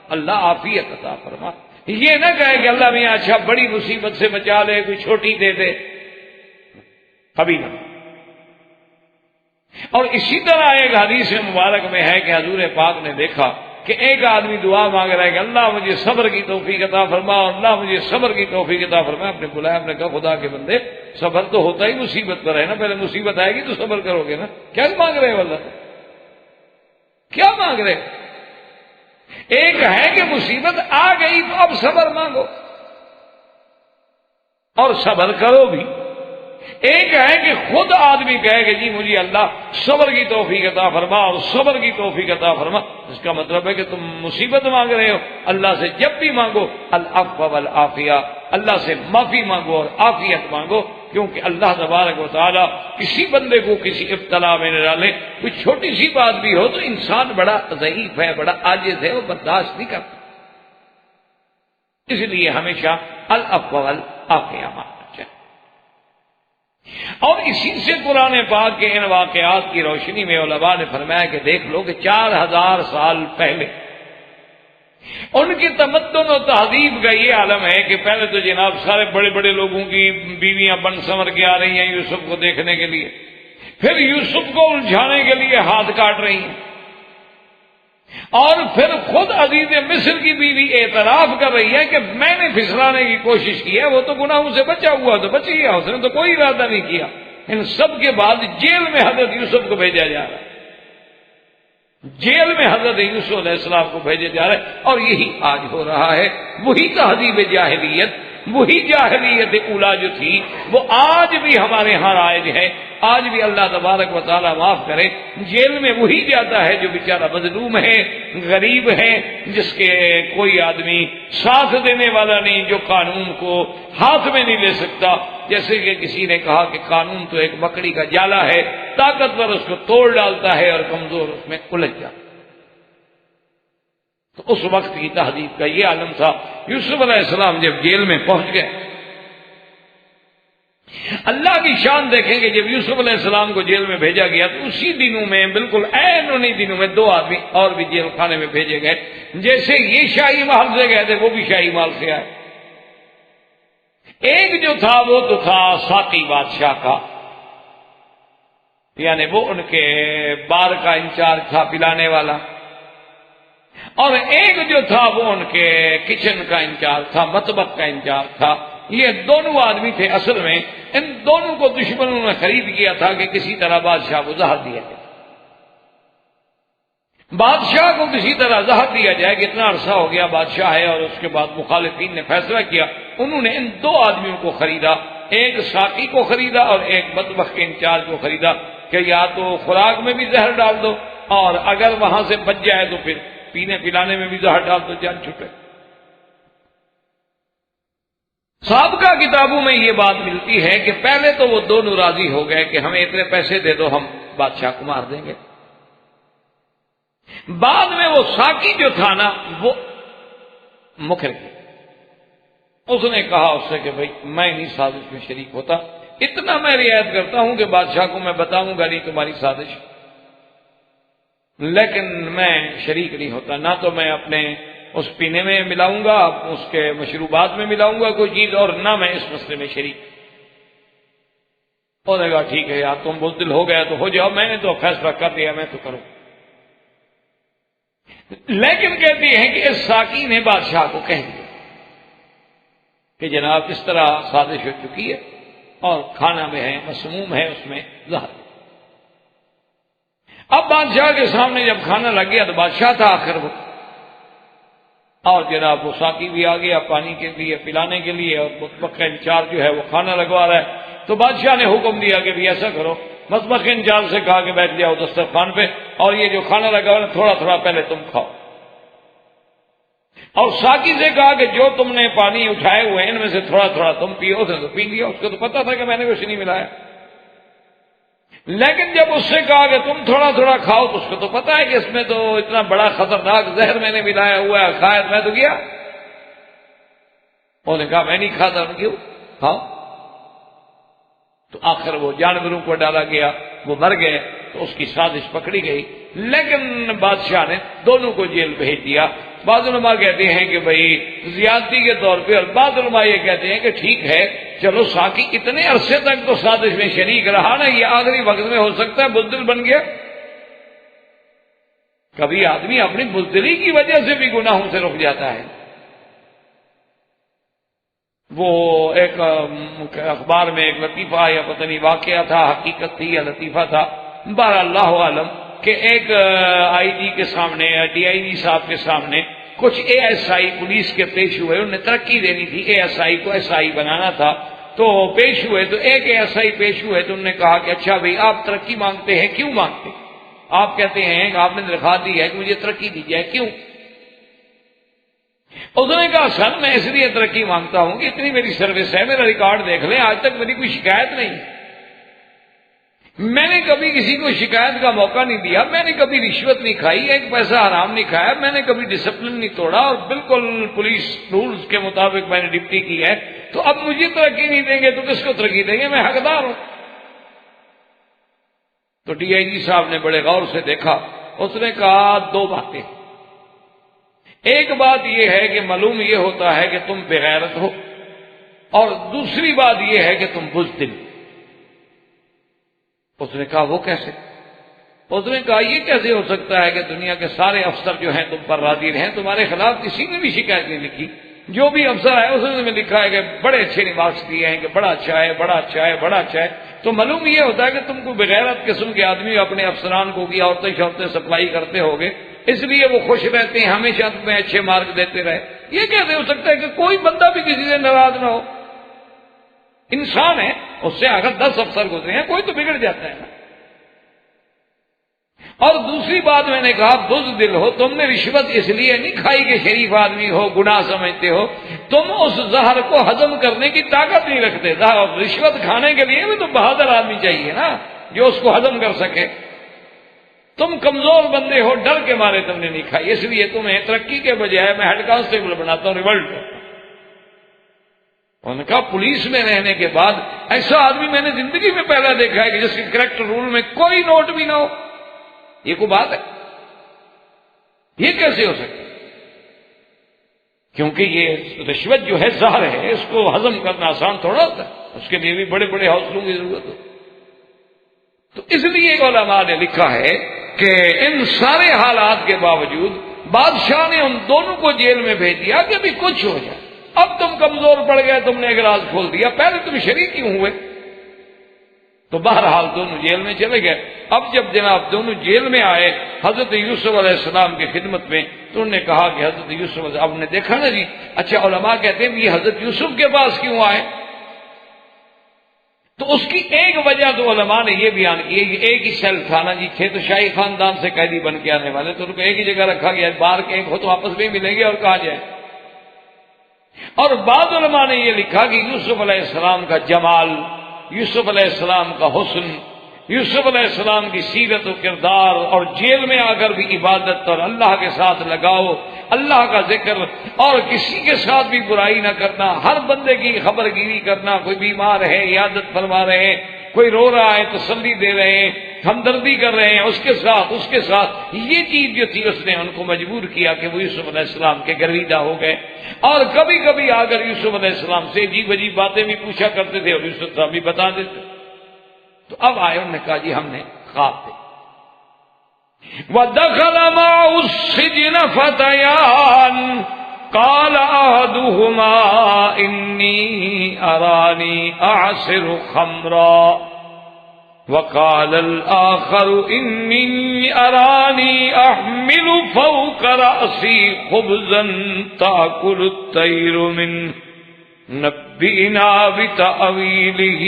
اللہ عافیت عطا فرما، یہ نہ کہے کہ اللہ میاں اچھا بڑی مصیبت سے بچا لے کوئی چھوٹی دے دے، کبھی نہ۔ اور اسی طرح ایک حدیث مبارک میں ہے کہ حضور پاک نے دیکھا کہ ایک آدمی دعا مانگ رہا ہے کہ اللہ مجھے صبر کی توفیق عطا فرما، اللہ مجھے صبر کی توفیق عطا فرما. آپ نے بلایا، آپ نے کہا خدا کے بندے صبر تو ہوتا ہی مصیبت پر ہے نا، پہلے مصیبت آئے گی تو صبر کرو گے نا. کیا مانگ رہے ہو اللہ سے؟ کیا مانگ رہے؟ ایک ہے کہ مصیبت آ گئی تو اب صبر مانگو اور صبر کرو بھی. ایک ہے کہ خود آدمی کہے کہ جی مجھے اللہ صبر کی توفیق عطا فرما اور صبر کی توفیق عطا فرما. اس کا مطلب ہے کہ تم مصیبت مانگ رہے ہو، اللہ سے جب بھی مانگو العفو والعافیہ، اللہ سے معافی مانگو اور عافیت مانگو، کیونکہ اللہ تبارک و تعالی کسی بندے کو کسی ابتلا میں نہ ڈالے. کوئی چھوٹی سی بات بھی ہو تو انسان بڑا ضعیف ہے، بڑا عاجز ہے، وہ برداشت نہیں کرتا. اس لیے ہمیشہ العفو والعافیہ مانگنا چاہیے. اور اسی سے قرآن پاک کے ان واقعات کی روشنی میں علماء نے فرمایا کہ دیکھ لو کہ 4000 سال پہلے ان کی تمدن و تہذیب کا یہ عالم ہے کہ پہلے تو جناب سارے بڑے بڑے لوگوں کی بیویاں بن سنور کے آ رہی ہیں یوسف کو دیکھنے کے لیے، پھر یوسف کو الجھانے کے لیے ہاتھ کاٹ رہی ہیں، اور پھر خود عزیز مصر کی بیوی اعتراف کر رہی ہے کہ میں نے پھسلانے کی کوشش کی ہے، وہ تو گناہوں سے بچا ہوا تو بچ گیا، اس نے تو کوئی ارادہ نہیں کیا. ان سب کے بعد جیل میں حضرت یوسف کو بھیجا جا رہا ہے، جیل میں حضرت یوسف علیہ السلام کو بھیجے جا رہا ہے. اور یہی آج ہو رہا ہے، وہی تہذیب جاہلیت، وہی جاہلیت اولا جو تھی وہ آج بھی ہمارے ہاں رائج ہے. آج بھی اللہ تبارک و تعالیٰ معاف کرے، جیل میں وہی جاتا ہے جو بیچارہ مظلوم ہے، غریب ہے، جس کے کوئی آدمی ساتھ دینے والا نہیں، جو قانون کو ہاتھ میں نہیں لے سکتا. جیسے کہ کسی نے کہا کہ قانون تو ایک مکڑی کا جالا ہے، طاقتور اس کو توڑ ڈالتا ہے اور کمزور اس میں الجھ جاتا. تو اس وقت کی تہذیب کا یہ عالم تھا. یوسف علیہ السلام جب جیل میں پہنچ گئے، اللہ کی شان دیکھیں کہ جب یوسف علیہ السلام کو جیل میں بھیجا گیا تو اسی دنوں میں، بالکل عین انہی دنوں میں 2 آدمی اور بھی جیل خانے میں بھیجے گئے. جیسے یہ شاہی محل سے گئے تھے وہ بھی شاہی محل سے آئے. ایک جو تھا وہ تو تھا ساقی بادشاہ کا، یعنی وہ ان کے بار کا انچارج تھا، پلانے والا. اور ایک جو تھا وہ ان کے کچن کا انچارج تھا، مطبخ کا انچارج تھا. یہ دونوں آدمی تھے. اصل میں ان دونوں کو دشمنوں نے خرید کیا تھا کہ کسی طرح بادشاہ کو زہر دیا جائے، بادشاہ کو کسی طرح زہر دیا جائے. کہ اتنا عرصہ ہو گیا بادشاہ ہے، اور اس کے بعد مخالفین نے فیصلہ کیا، انہوں نے ان 2 آدمیوں کو خریدا، ایک ساقی کو خریدا اور ایک مطبخ کے انچارج کو خریدا کہ یا تو خوراک میں بھی زہر ڈال دو، اور اگر وہاں سے بچ جائے تو پھر پینے پلانے میں بھی زہر ڈال دو، جان چھٹے. سابقہ کتابوں میں یہ بات ملتی ہے کہ پہلے تو وہ دونوں راضی ہو گئے کہ ہمیں اتنے پیسے دے دو، ہم بادشاہ کو مار دیں گے. بعد میں وہ ساقی جو تھا نا وہ مکر گیا. اس نے کہا اس سے کہ بھائی میں نہیں سازش میں شریک ہوتا، اتنا میں رعایت کرتا ہوں کہ بادشاہ کو میں بتاؤں گا نہیں تمہاری سازش، لیکن میں شریک نہیں ہوتا. نہ تو میں اپنے اس پینے میں ملاؤں گا، اس کے مشروبات میں ملاؤں گا کوئی چیز، اور نہ میں اس مسئلے میں شریک. انہوں نے کہا ٹھیک ہے یار تم بزدل ہو گیا تو ہو جاؤ، میں نے تو فیصلہ کر دیا، میں تو کروں. لیکن کہتی ہیں کہ اس ساقی نے بادشاہ کو کہہ دیا کہ جناب اس طرح سازش ہو چکی ہے اور کھانا میں ہے، مسموم ہے، اس میں زہر. اب بادشاہ کے سامنے جب کھانا لگ گیا تو بادشاہ تھا آخر وہ، اور جناب وہ ساقی بھی آ گیا پانی کے لیے پلانے کے لیے، اور مطبخ کا انچارج جو ہے وہ کھانا لگوا رہا ہے. تو بادشاہ نے حکم دیا کہ بھی ایسا کرو، مطبخ کے انچارج سے کہا کہ بیٹھ جاؤ دسترخوان پہ، اور یہ جو کھانا لگا ہوا ہے تھوڑا تھوڑا پہلے تم کھاؤ. اور ساقی سے کہا کہ جو تم نے پانی اٹھائے ہوئے ان میں سے تھوڑا تھوڑا تم پیو. اس نے تو پی لیا، اس کو تو پتا تھا کہ میں نے کچھ نہیں ملایا. لیکن جب اس سے کہا کہ تم تھوڑا تھوڑا کھاؤ تو اس کو تو پتا ہے کہ اس میں تو اتنا بڑا خطرناک زہر میں نے ملایا ہوا ہے، شاید میں تو گیا. انہوں نے کہا میں نہیں کھاتا. کیوں کھاؤ. تو آخر وہ جانوروں کو ڈالا گیا، وہ مر گئے، تو اس کی سازش پکڑی گئی. لیکن بادشاہ نے دونوں کو جیل بھیج دیا. بعض علماء کہتے ہیں کہ بھئی زیادتی کے طور پہ، اور بعض علماء یہ کہتے ہیں کہ ٹھیک ہے چلو ساقی اتنے عرصے تک تو سازش میں شریک رہا نا، یہ آخری وقت میں ہو سکتا ہے بزدل بن گیا. کبھی آدمی اپنی بزدلی کی وجہ سے بھی گناہوں سے رک جاتا ہے. وہ ایک اخبار میں ایک لطیفہ یا پتہ نہیں واقعہ تھا، حقیقت تھی یا لطیفہ تھا، بہرحال اللہ عالم، کہ ایک آئی جی کے سامنے یا ڈی آئی جی صاحب کے سامنے کچھ اے ایس آئی پولیس کے پیش ہوئے. انہیں ترقی دینی تھی، اے ایس آئی کو ایس آئی بنانا تھا. تو پیش ہوئے تو ایک اے ایس آئی پیش ہوئے تو انہوں نے کہا کہ اچھا بھائی آپ ترقی مانگتے ہیں، کیوں مانگتے؟ آپ کہتے ہیں کہ آپ نے درخواست دی ہے کہ مجھے ترقی دی جائے، کیوں؟ اس نے کہا سر میں اس لیے ترقی مانگتا ہوں کہ اتنی میری سروس ہے، میرا ریکارڈ دیکھ لیں، آج تک میری کوئی شکایت نہیں، میں نے کبھی کسی کو شکایت کا موقع نہیں دیا، میں نے کبھی رشوت نہیں کھائی، ایک پیسہ حرام نہیں کھایا، میں نے کبھی ڈسپلن نہیں توڑا، اور بالکل پولیس رولز کے مطابق میں نے ڈپٹی کی ہے. تو اب مجھے ترقی نہیں دیں گے تو کس کو ترقی دیں گے؟ میں حقدار ہوں. تو ڈی آئی جی صاحب نے بڑے غور سے دیکھا. اس نے کہا دو باتیں. ایک بات یہ ہے کہ معلوم یہ ہوتا ہے کہ تم بغیرت ہو، اور دوسری بات یہ ہے کہ تم بزدل. اس نے کہا وہ کیسے؟ اس نے کہا یہ کیسے ہو سکتا ہے کہ دنیا کے سارے افسر جو ہیں تم پر راضی رہیں، تمہارے خلاف کسی نے بھی شکایت نہیں لکھی. جو بھی افسر ہے اس نے لکھا ہے کہ بڑے اچھے ریمارکس دیے ہیں کہ بڑا اچھا ہے، بڑا اچھا ہے، بڑا اچھا ہے. تو معلوم یہ ہوتا ہے کہ تم کو بغیرت قسم کے آدمی اپنے افسران کو کی عورتیں شورتیں سپلائی کرتے ہوگے، اس لیے وہ خوش رہتے ہیں، ہمیشہ تمہیں اچھے مارک دیتے رہے. یہ کیسے ہو سکتا ہے کہ کوئی بندہ بھی کسی سے ناراض نہ ہو؟ انسان ہے، اس سے اگر 10 افسر گزرے ہیں کوئی تو بگڑ جاتا ہے نا. اور دوسری بات میں نے کہا بزدل ہو، تم نے رشوت اس لیے نہیں کھائی کہ شریف آدمی ہو، گناہ سمجھتے ہو، تم اس زہر کو ہضم کرنے کی طاقت نہیں رکھتے. رشوت کھانے کے لیے بھی تو بہادر آدمی چاہیے نا جو اس کو ہضم کر سکے. تم کمزور بندے ہو، ڈر کے مارے تم نے نہیں کھائی، اس لیے تمہیں ترقی کے بجائے میں ہیڈ کانسٹیبل بناتا ہوں، ریولٹ کرتا ہوں. انہوں نے کہا پولیس میں رہنے کے بعد ایسا آدمی میں نے زندگی میں پہلا دیکھا ہے کہ جس کے کریکٹر رول میں کوئی نوٹ بھی نہ ہو. یہ کوئی بات ہے؟ یہ کیسے ہو سکتا؟ کیونکہ یہ رشوت جو ہے زہر ہے، اس کو ہضم کرنا آسان تھوڑا ہوتا ہے، اس کے لیے بھی بڑے بڑے حوصلوں کی ضرورت ہے. تو اس لیے علماء نے لکھا ہے کہ ان سارے حالات کے باوجود بادشاہ نے ان دونوں کو جیل میں بھیج دیا کہ ابھی کچھ ہو جائے. اب تم کمزور پڑ گئے، تم نے ایک راز کھول دیا، پہلے تم شریک کیوں ہوئے؟ تو بہرحال دونوں جیل میں چلے گئے. اب جب جناب دونوں جیل میں آئے حضرت یوسف علیہ السلام کی خدمت میں، تو انہوں نے کہا کہ حضرت یوسف علیہ السلام، اب نے دیکھا نا جی. اچھا علماء کہتے ہیں یہ حضرت یوسف کے پاس کیوں آئے؟ تو اس کی ایک وجہ تو علماء نے یہ بیان کی ہے کہ ایک ہی سیل تھا نا جی، تھے تو شاہی خاندان سے قیدی بن کے آنے والے، تو ان کو ایک ہی جگہ رکھا گیا، بار کے ایک ہو تو آپس میں ملیں گے اور کہا جائے. اور بعض علماء نے یہ لکھا کہ یوسف علیہ السلام کا جمال، یوسف علیہ السلام کا حسن، یوسف علیہ السلام کی سیرت و کردار، اور جیل میں آ کر بھی عبادت اور اللہ کے ساتھ لگاؤ، اللہ کا ذکر، اور کسی کے ساتھ بھی برائی نہ کرنا، ہر بندے کی خبر گیری کرنا، کوئی بیمار ہے عیادت فرما رہے ہیں، کوئی رو رہا ہے تسلی دے رہے ہیں، ہمدردی کر رہے ہیں اس کے ساتھ. یہ چیز جو تھی اس نے ان کو مجبور کیا کہ وہ یوسف علیہ السلام کے گرویدہ ہو گئے. اور کبھی کبھی آ کر یوسف علیہ السلام سے عجیب عجیب باتیں بھی پوچھا کرتے تھے اور یوسف صاحب بھی بتا دیتے. تو اب آئے، انہوں نے کہا جی ہم نے خواب دیکھا. وَدَخَلَ مَعَهُ السِّجْنَ فَتَيَانِ قَالَ أَحَدُهُمَا إِنِّي أَرَانِي أَعْصِرُ خَمْرًا وَقَالَ الْآخَرُ إِنِّي أَرَانِي أَحْمِلُ فَوْقَ رَأْسِي خُبْزًا تَأْكُلُ الطَّيْرُ مِنْهُ نَبِّئْنَا بِتَأْوِيلِهِ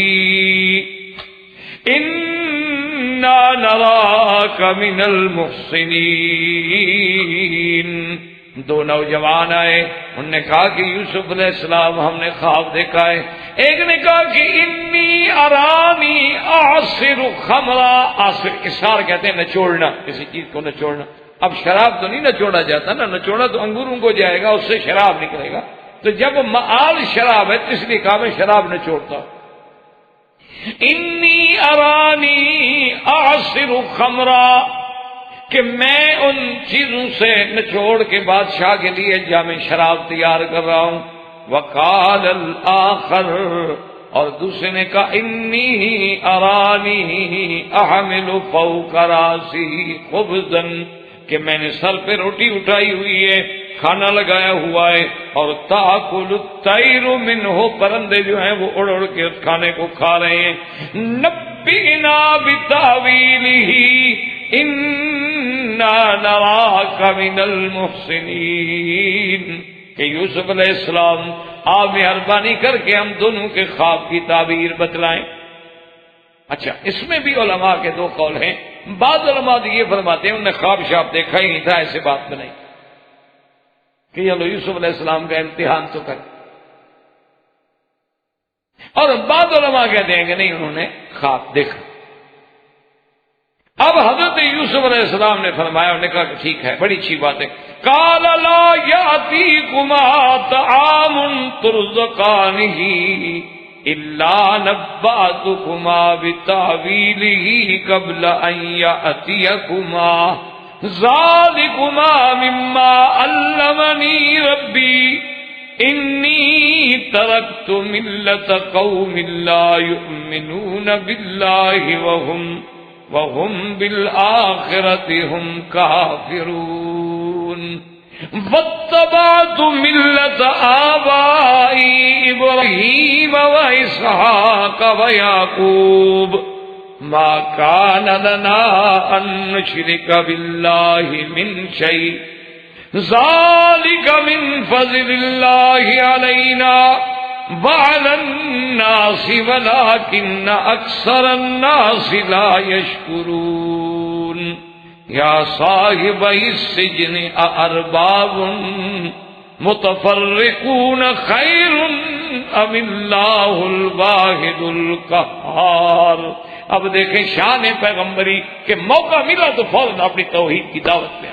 إِنَّا نَرَاكَ مِنَ الْمُحْسِنِينَ. دو نوجوان آئے، انہوں نے کہا کہ یوسف علیہ السلام ہم نے خواب دیکھا ہے. ایک نے کہا کہ انی ارانی اعصر خمرا. عاصر اصرار کہتے ہیں نچوڑنا، کسی چیز کو نچوڑنا. اب شراب تو نہیں نچوڑا جاتا نا، نچوڑا تو انگوروں کو جائے گا، اس سے شراب نکلے گا. تو جب مآل شراب ہے تو اس لیے کہا میں شراب نچوڑتا ہوں. انی ارانی اعصر خمرا، کہ میں ان چیزوں سے نچوڑ کے بادشاہ کے لیے جامع شراب تیار کر رہا ہوں. وقال الآخر، اور دوسرے نے کہا انی ارانی احمل فوق راسی خبزا کہ میں نے سر پہ روٹی اٹھائی ہوئی ہے، کھانا لگایا ہوا ہے، اور تاکل الطیر منہ، پرندے جو ہیں وہ اڑ اڑ کے اس کھانے کو کھا رہے ہیں۔ نبئنا بتاویلہ انا نراک من المحسنین، کہ یوسف علیہ السلام آپ مہربانی کر کے ہم دونوں کے خواب کی تعبیر بتلائیں۔ اچھا، اس میں بھی علماء کے دو قول ہیں۔ بعض علماء یہ فرماتے ہیں انہوں نے خواب شاب دیکھا ہی نہیں تھا، ایسے بات بنائی کہ چلو یوسف علیہ السلام کا امتحان تو کر، اور بعض علماء کہتے ہیں کہ نہیں، انہوں نے خواب دیکھا۔ اب حضرت یوسف علیہ السلام نے فرمایا، انہوں نے کہا کہ ٹھیک ہے، بڑی اچھی بات ہے۔ قال لا یاتیکما طعام ترزقانہ الا نبأتکما بتأویلہ قبل ان یأتیکما ذالکما مما علمنی ربی انی ترکت ملت قوم لا یؤمنون باللہ وهم بالآخرة هم كافرون واتبعت ملة آبائي إبراهيم وإسحاق ويعقوب ما كان لنا أن نشرك بالله من شيء ذلك من فضل الله علينا وعلى الناس ولكن أكثر الناس لا يشكرون يا صاحبي السجن أأرباب متفرقون خير أم الله الواحد القهار۔ اب دیکھیں شان پیغمبری کہ موقع ملا تو فوراً اپنی توحید کی دعوت پہ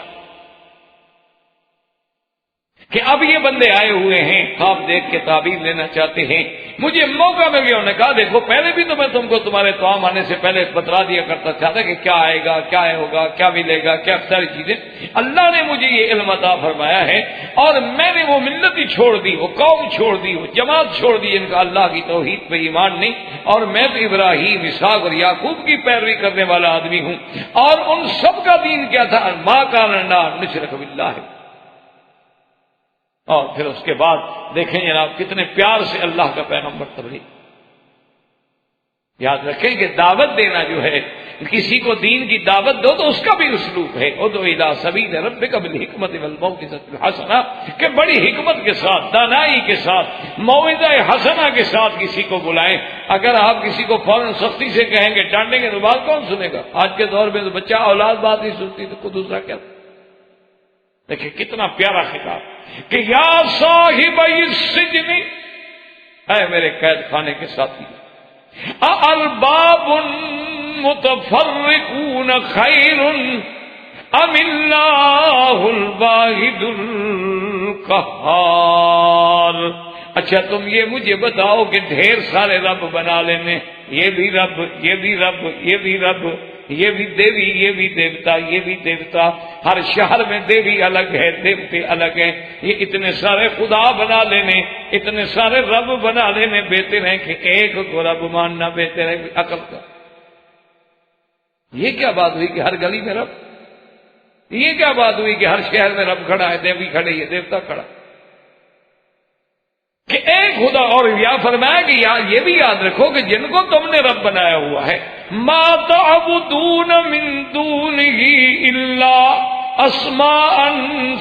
کہ اب یہ بندے آئے ہوئے ہیں، خواب دیکھ کے تعبیر لینا چاہتے ہیں، مجھے موقع مل گیا۔ انہوں نے کہا دیکھو پہلے بھی تو میں تم کو تمہارے توام آنے سے پہلے بتلا دیا کرتا تھا کہ کیا آئے گا، کیا ہوگا، کیا ملے گا، کیا ساری چیزیں۔ اللہ نے مجھے یہ علم عطا فرمایا ہے، اور میں نے وہ ملت ہی چھوڑ دی، وہ قوم چھوڑ دی، وہ جماعت چھوڑ دی جن کا اللہ کی توحید پہ ایمان نہیں، اور میں تو ابراہیم، اسحاق اور یعقوب کی پیروی کرنے والا آدمی ہوں۔ اور ان سب کا دین کیا تھا؟ ما کان لنا نشرک باللہ۔ اور پھر اس کے بعد دیکھیں جناب کتنے پیار سے اللہ کا پیغمبر تبلیغ۔ یاد رکھیں کہ دعوت دینا جو ہے، کسی کو دین کی دعوت دو تو اس کا بھی اسلوب ہے، ادعو الی سبیل ربک بالحکمت والموعظۃ الحسنہ، کہ بڑی حکمت کے ساتھ، دانائی کے ساتھ، موعظہ حسنہ کے ساتھ کسی کو بلائیں۔ اگر آپ کسی کو فوراً سختی سے کہیں گے، ڈانٹیں گے تو بات کون سنے گا؟ آج کے دور میں تو بچہ اولاد بات نہیں سنتی تو کوئی دوسرا کیا؟ دیکھیں کتنا پیارا خطاب کہ یا صاحب السجن، اے میرے قید خانے کے ساتھی، ارباب متفرقون خیر ام اللہ الواحد القہار۔ اچھا تم یہ مجھے بتاؤ کہ ڈھیر سارے رب بنا لینے، یہ بھی رب، یہ بھی رب، یہ بھی رب، یہ بھی دیوی، یہ بھی دیوتا، یہ بھی دیوتا، ہر شہر میں دیوی الگ ہے، دیوتے الگ ہیں، یہ اتنے سارے خدا بنا لینے، اتنے سارے رب بنا لینے، بہتر ہے کہ ایک کو رب ماننا بہتر ہے عقل کا۔ یہ کیا بات ہوئی کہ ہر گلی میں رب؟ یہ کیا بات ہوئی کہ ہر شہر میں رب کھڑا ہے، دیوی کھڑی ہے، دیوتا کھڑا کہ ایک خدا؟ اور یا فرمایا کہ یہ بھی یاد رکھو کہ جن کو تم نے رب بنایا ہوا ہے، ما تعبدون من دونہ الا اسماء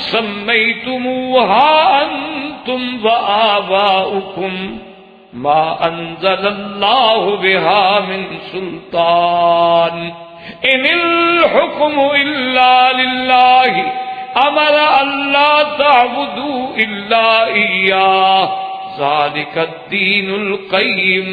سمیتموها انتم وآباؤکم ما انزل اللہ بها من سلطان ان الحکم الا للہ امر اللہ تعبدوا الا ایاہ ذالک الدین القیم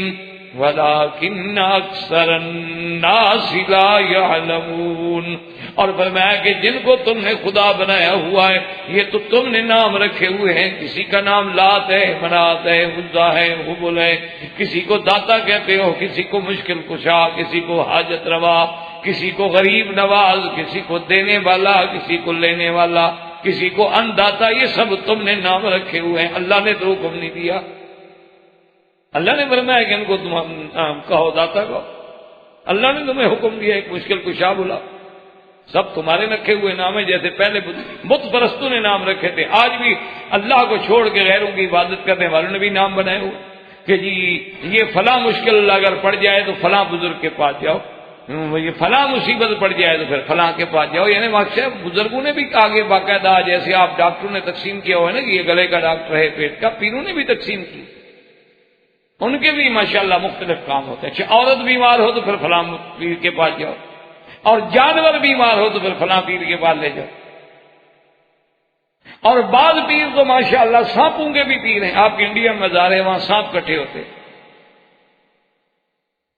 ولکن اکثر الناس لا یعلمون۔ اور فرمایا کہ جن کو تم نے خدا بنایا ہوا ہے، یہ تو تم نے نام رکھے ہوئے ہیں، کسی کا نام لات ہے، منات ہے، عزا ہے، حبل ہے، کسی کو داتا کہتے ہو، کسی کو مشکل کشا، کسی کو حاجت روا، کسی کو غریب نواز، کسی کو دینے والا، کسی کو لینے والا، کسی کو انداتا، یہ سب تم نے نام رکھے ہوئے ہیں، اللہ نے تو حکم نہیں دیا۔ اللہ نے فرمایا کہ ان کو تم کہو داتا کو، اللہ نے تمہیں حکم دیا ایک مشکل کشا بلا۔ سب تمہارے رکھے ہوئے نام ہیں، جیسے پہلے بت پرستوں نے نام رکھے تھے، آج بھی اللہ کو چھوڑ کے غیروں کی عبادت کرنے والوں نے بھی نام بنائے ہوئے کہ جی یہ فلاں مشکل اگر پڑ جائے تو فلاں بزرگ کے پاس جاؤ، یہ فلاں مصیبت پڑ جائے تو پھر فلاں کے پاس جاؤ. یعنی واقعی بزرگوں نے بھی آگے باقاعدہ، جیسے آپ ڈاکٹروں نے تقسیم کیا ہوا ہے نا کہ یہ گلے کا ڈاکٹر ہے، پیٹ کا، پیروں نے بھی تقسیم کی، ان کے بھی ماشاءاللہ مختلف کام ہوتے ہیں. اچھا عورت بیمار ہو تو پھر فلاں پیر کے پاس جاؤ، اور جانور بیمار ہو تو پھر فلاں پیر کے پاس لے جاؤ. اور بعض پیر تو ماشاءاللہ سانپوں کے بھی پیر ہیں. آپ کے انڈیا میں مزار ہے، وہاں سانپ کٹھے ہوتے ہیں.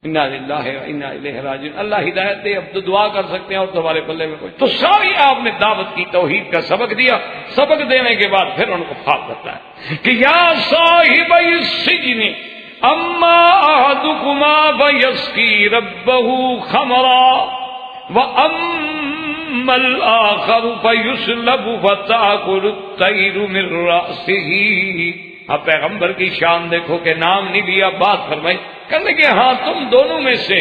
انا للہ و انا الیہ راجعون. اللہ ہدایت دے. اب تو دعا کر سکتے ہیں اور تمہارے پلے میں کوئی. تو ساری آپ نے دعوت کی، توحید کا سبق دیا. سبق دینے کے بعد پھر ان کو خواب بتایا کہ یا صاحب السجن اما احدکما فیسقی ربہ خمرا واما الاخر فیسلب فتاکل الطیر من رأسہ. اب پیغمبر کی شان دیکھو کہ نام نہیں لیا، بات فرمائی. کہنے کہ ہاں تم دونوں میں سے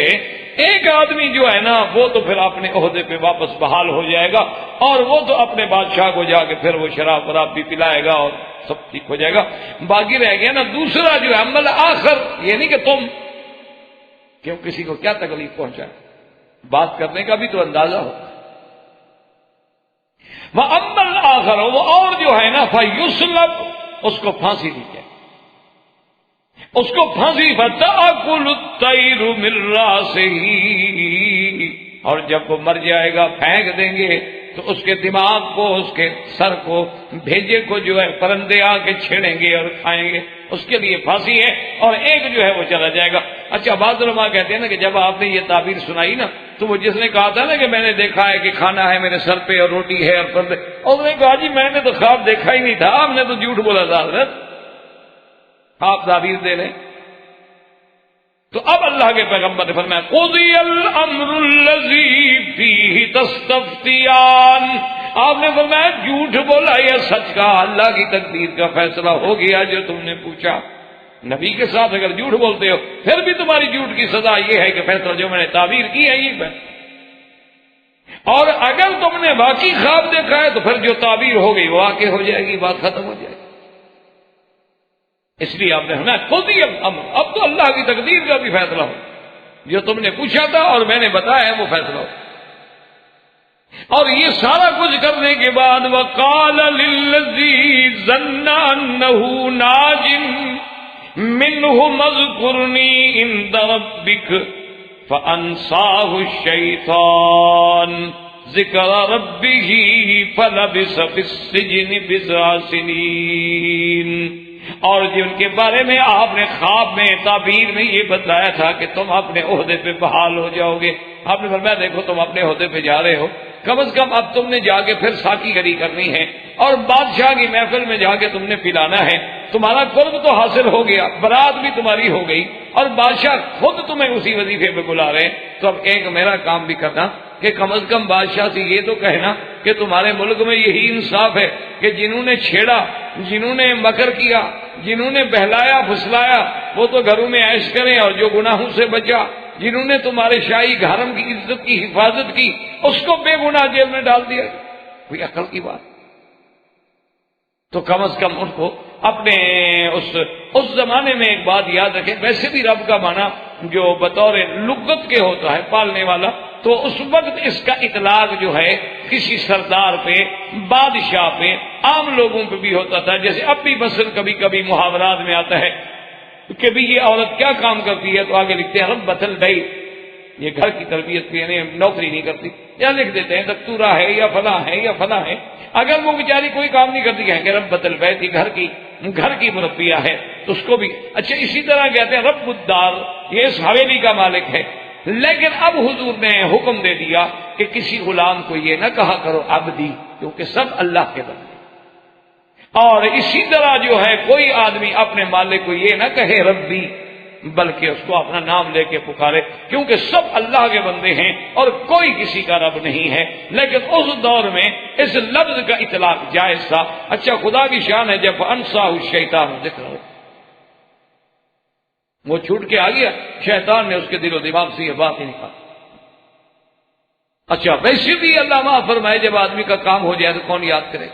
ایک آدمی جو ہے نا وہ تو پھر اپنے عہدے پہ واپس بحال ہو جائے گا، اور وہ تو اپنے بادشاہ کو جا کے پھر وہ شراب وراب بھی پلائے گا اور سب ٹھیک ہو جائے گا. باقی رہ گیا نا دوسرا جو ہے عمل آخر، یہ نہیں کہ تم کیوں کسی کو کیا تکلیف پہنچائے، بات کرنے کا بھی تو اندازہ ہو. وہ عمل آخر، وہ اور جو ہے نا فیسلب، اس کو پھانسی دی جائے، اس کو پھانسی. فتاکل الطیر من راسہ، اور جب وہ مر جائے گا پھینک دیں گے تو اس کے دماغ کو، اس کے سر کو، بھیجے کو جو ہے پرندے آ کے چھیڑیں گے اور کھائیں گے. اس کے لیے پھانسی ہے، اور ایک جو ہے وہ چلا جائے گا. اچھا بعض علماء کہتے ہیں نا کہ جب آپ نے یہ تعبیر سنائی نا تو وہ جس نے کہا تھا نا کہ میں نے دیکھا ہے کہ کھانا ہے میرے سر پہ اور روٹی ہے اور پردے، اور اس نے کہا جی میں نے تو خواب دیکھا ہی نہیں تھا، آپ نے تو جھوٹ بولا تھا حضرت، آپ تعبیر دے رہے. تو اب اللہ کے پیغمبر نے فرمایا قضی الامر الذی فیہ تستفتیان. آپ نے فرمایا جھوٹ بولا یا سچ کہا، اللہ کی تقدیر کا فیصلہ ہو گیا جو تم نے پوچھا. نبی کے ساتھ اگر جھوٹ بولتے ہو پھر بھی تمہاری جھوٹ کی سزا یہ ہے کہ فیصلہ جو میں نے تعبیر کی ہے یہ ہے. اور اگر تم نے باقی خواب دیکھا ہے تو پھر جو تعبیر ہو گئی وہ واقع ہو جائے گی، بات ختم ہو جائے گی. اس لیے آپ نے ہمیں قضی الامر، اب تو اللہ کی تقدیر کا بھی فیصلہ ہو، جو تم نے پوچھا تھا اور میں نے بتایا ہے وہ فیصلہ ہو. اور یہ سارا کچھ کرنے کے بعد وقال للذی ظن انہ ناج منہ اذکرنی عند ربک فانساہ الشیطان ذکر ربہ فلبث فی السجن بضع سنین. اور جن کے بارے میں آپ نے خواب میں تعبیر میں یہ بتایا تھا کہ تم اپنے عہدے پہ بحال ہو جاؤ گے، آپ نے فرمایا دیکھو تم اپنے عہدے پہ جا رہے ہو، کم از کم اب تم نے جا کے پھر ساقی گری کرنی ہے اور بادشاہ کی محفل میں جا کے تم نے پلانا ہے. تمہارا قرب تو حاصل ہو گیا، برات بھی تمہاری ہو گئی، اور بادشاہ خود تمہیں اسی وظیفے پہ بلا رہے ہیں. تو اب ایک میرا کام بھی کرنا کہ کم از کم بادشاہ سے یہ تو کہنا کہ تمہارے ملک میں یہی انصاف ہے کہ جنہوں نے چھیڑا، جنہوں نے مکر کیا، جنہوں نے بہلایا پھسلایا وہ تو گھروں میں عیش کریں، اور جو گناہوں سے بچا، جنہوں نے تمہارے شاہی گھرم کی عزت کی حفاظت کی، اس کو بے گناہ جیل میں ڈال دیا. کوئی عقل کی بات. تو کم از کم ان کو اپنے اس زمانے میں ایک بات یاد رکھیں، ویسے بھی رب کا معنی جو بطور لغت کے ہوتا ہے پالنے والا، تو اس وقت اس کا اطلاق جو ہے کسی سردار پہ، بادشاہ پہ، عام لوگوں پہ بھی ہوتا تھا. جیسے اب بھی مثلا کبھی کبھی محاورات میں آتا ہے کہ بھی یہ عورت کیا کام کرتی ہے، تو آگے لکھتے ہیں ربۃ البیت، یہ گھر کی تربیت کی، یعنی نوکری نہیں کرتی، یا لکھ دیتے ہیں دکتورہ ہے یا فلاں ہے یا فلاں ہے. اگر وہ بیچاری کوئی کام نہیں کرتی کہیں کہ ربۃ البیت، یہ گھر کی مربیہ ہے، تو اس کو بھی. اچھا اسی طرح کہتے ہیں رب الدار، یہ اس حویلی کا مالک ہے. لیکن اب حضور نے حکم دے دیا کہ کسی غلام کو یہ نہ کہا کرو عبدی، کیونکہ سب اللہ کے بندے. اور اسی طرح جو ہے کوئی آدمی اپنے مالک کو یہ نہ کہے ربی، بلکہ اس کو اپنا نام لے کے پکارے، کیونکہ سب اللہ کے بندے ہیں اور کوئی کسی کا رب نہیں ہے. لیکن اس دور میں اس لفظ کا اطلاق جائز تھا. اچھا خدا کی شان ہے جب انساہ الشیطان ذکر ہو، وہ چھوٹ کے آ گیا، شیطان نے اس کے دل و دماغ سے یہ بات ہی نکالی. اچھا ویسے بھی اللہ معاف فرمائے جب آدمی کا کام ہو جائے تو کون یاد کرے؟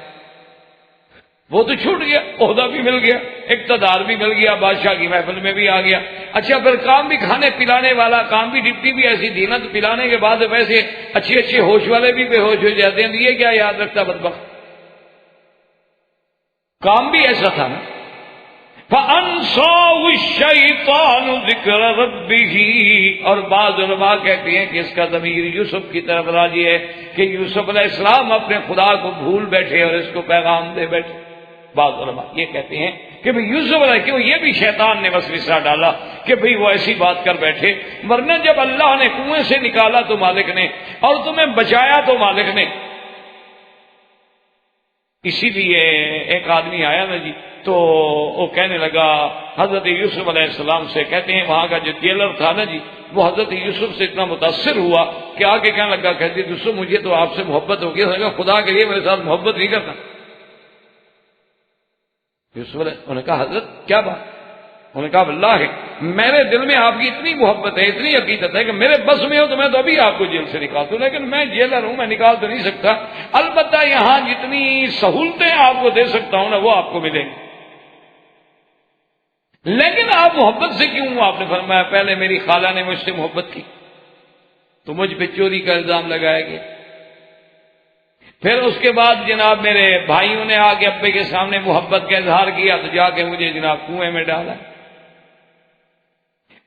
وہ تو چھوٹ گیا، عہدہ بھی مل گیا، اقتدار بھی مل گیا، بادشاہ کی محفل میں بھی آ گیا، اچھا پھر کام بھی کھانے پلانے والا، کام بھی ڈپٹی بھی ایسی تھی نا، تو پلانے کے بعد ویسے اچھے اچھے ہوش والے بھی بے ہوش ہو جاتے ہیں، یہ کیا یاد رکھتا بدبخت؟ کام بھی ایسا تھا نا۔ فَأَنْسَاهُ الشَّيْطَانُ ذِكْرَ رَبِّهِ، اور بعض علماء کہتے ہیں کہ اس کا ضمیر یوسف کی طرف راجع ہے کہ یوسف علیہ السلام اپنے خدا کو بھول بیٹھے اور اس کو پیغام دے بیٹھے۔ بعض علماء یہ کہتے ہیں کہ بھئی یوسف علیہ کیوں، یہ بھی شیطان نے وسوسہ ڈالا کہ بھئی وہ ایسی بات کر بیٹھے، ورنہ جب اللہ نے کنویں سے نکالا تو مالک نے، اور تمہیں بچایا تو مالک نے۔ اسی لیے ایک آدمی آیا نا جی، تو وہ کہنے لگا حضرت یوسف علیہ السلام سے، کہتے ہیں وہاں کا جو جیلر تھا نا جی، وہ حضرت یوسف سے اتنا متاثر ہوا کہ آگے کہنے لگا، کہتے یوسف مجھے تو آپ سے محبت ہو گئی، خدا کے لیے میرے ساتھ محبت نہیں کرنا۔ یوسف علیہ انہوں نے کہا حضرت کیا بات؟ انہوں نے کہا واللہ میرے دل میں آپ کی اتنی محبت ہے، اتنی عقیدت ہے کہ میرے بس میں ہو تو میں تو ابھی آپ کو جیل سے نکال دوں، لیکن میں جیلر ہوں، میں نکال تو نہیں سکتا، البتہ یہاں جتنی سہولتیں آپ کو دے سکتا ہوں نا وہ آپ کو ملیں گی۔ لیکن آپ محبت سے کیوں؟ آپ نے فرمایا پہلے میری خالہ نے مجھ سے محبت کی تو مجھ پہ چوری کا الزام لگایا گیا، پھر اس کے بعد جناب میرے بھائیوں نے آ کے ابے کے سامنے محبت کا اظہار کیا تو جا کے مجھے جناب کنویں میں ڈالا،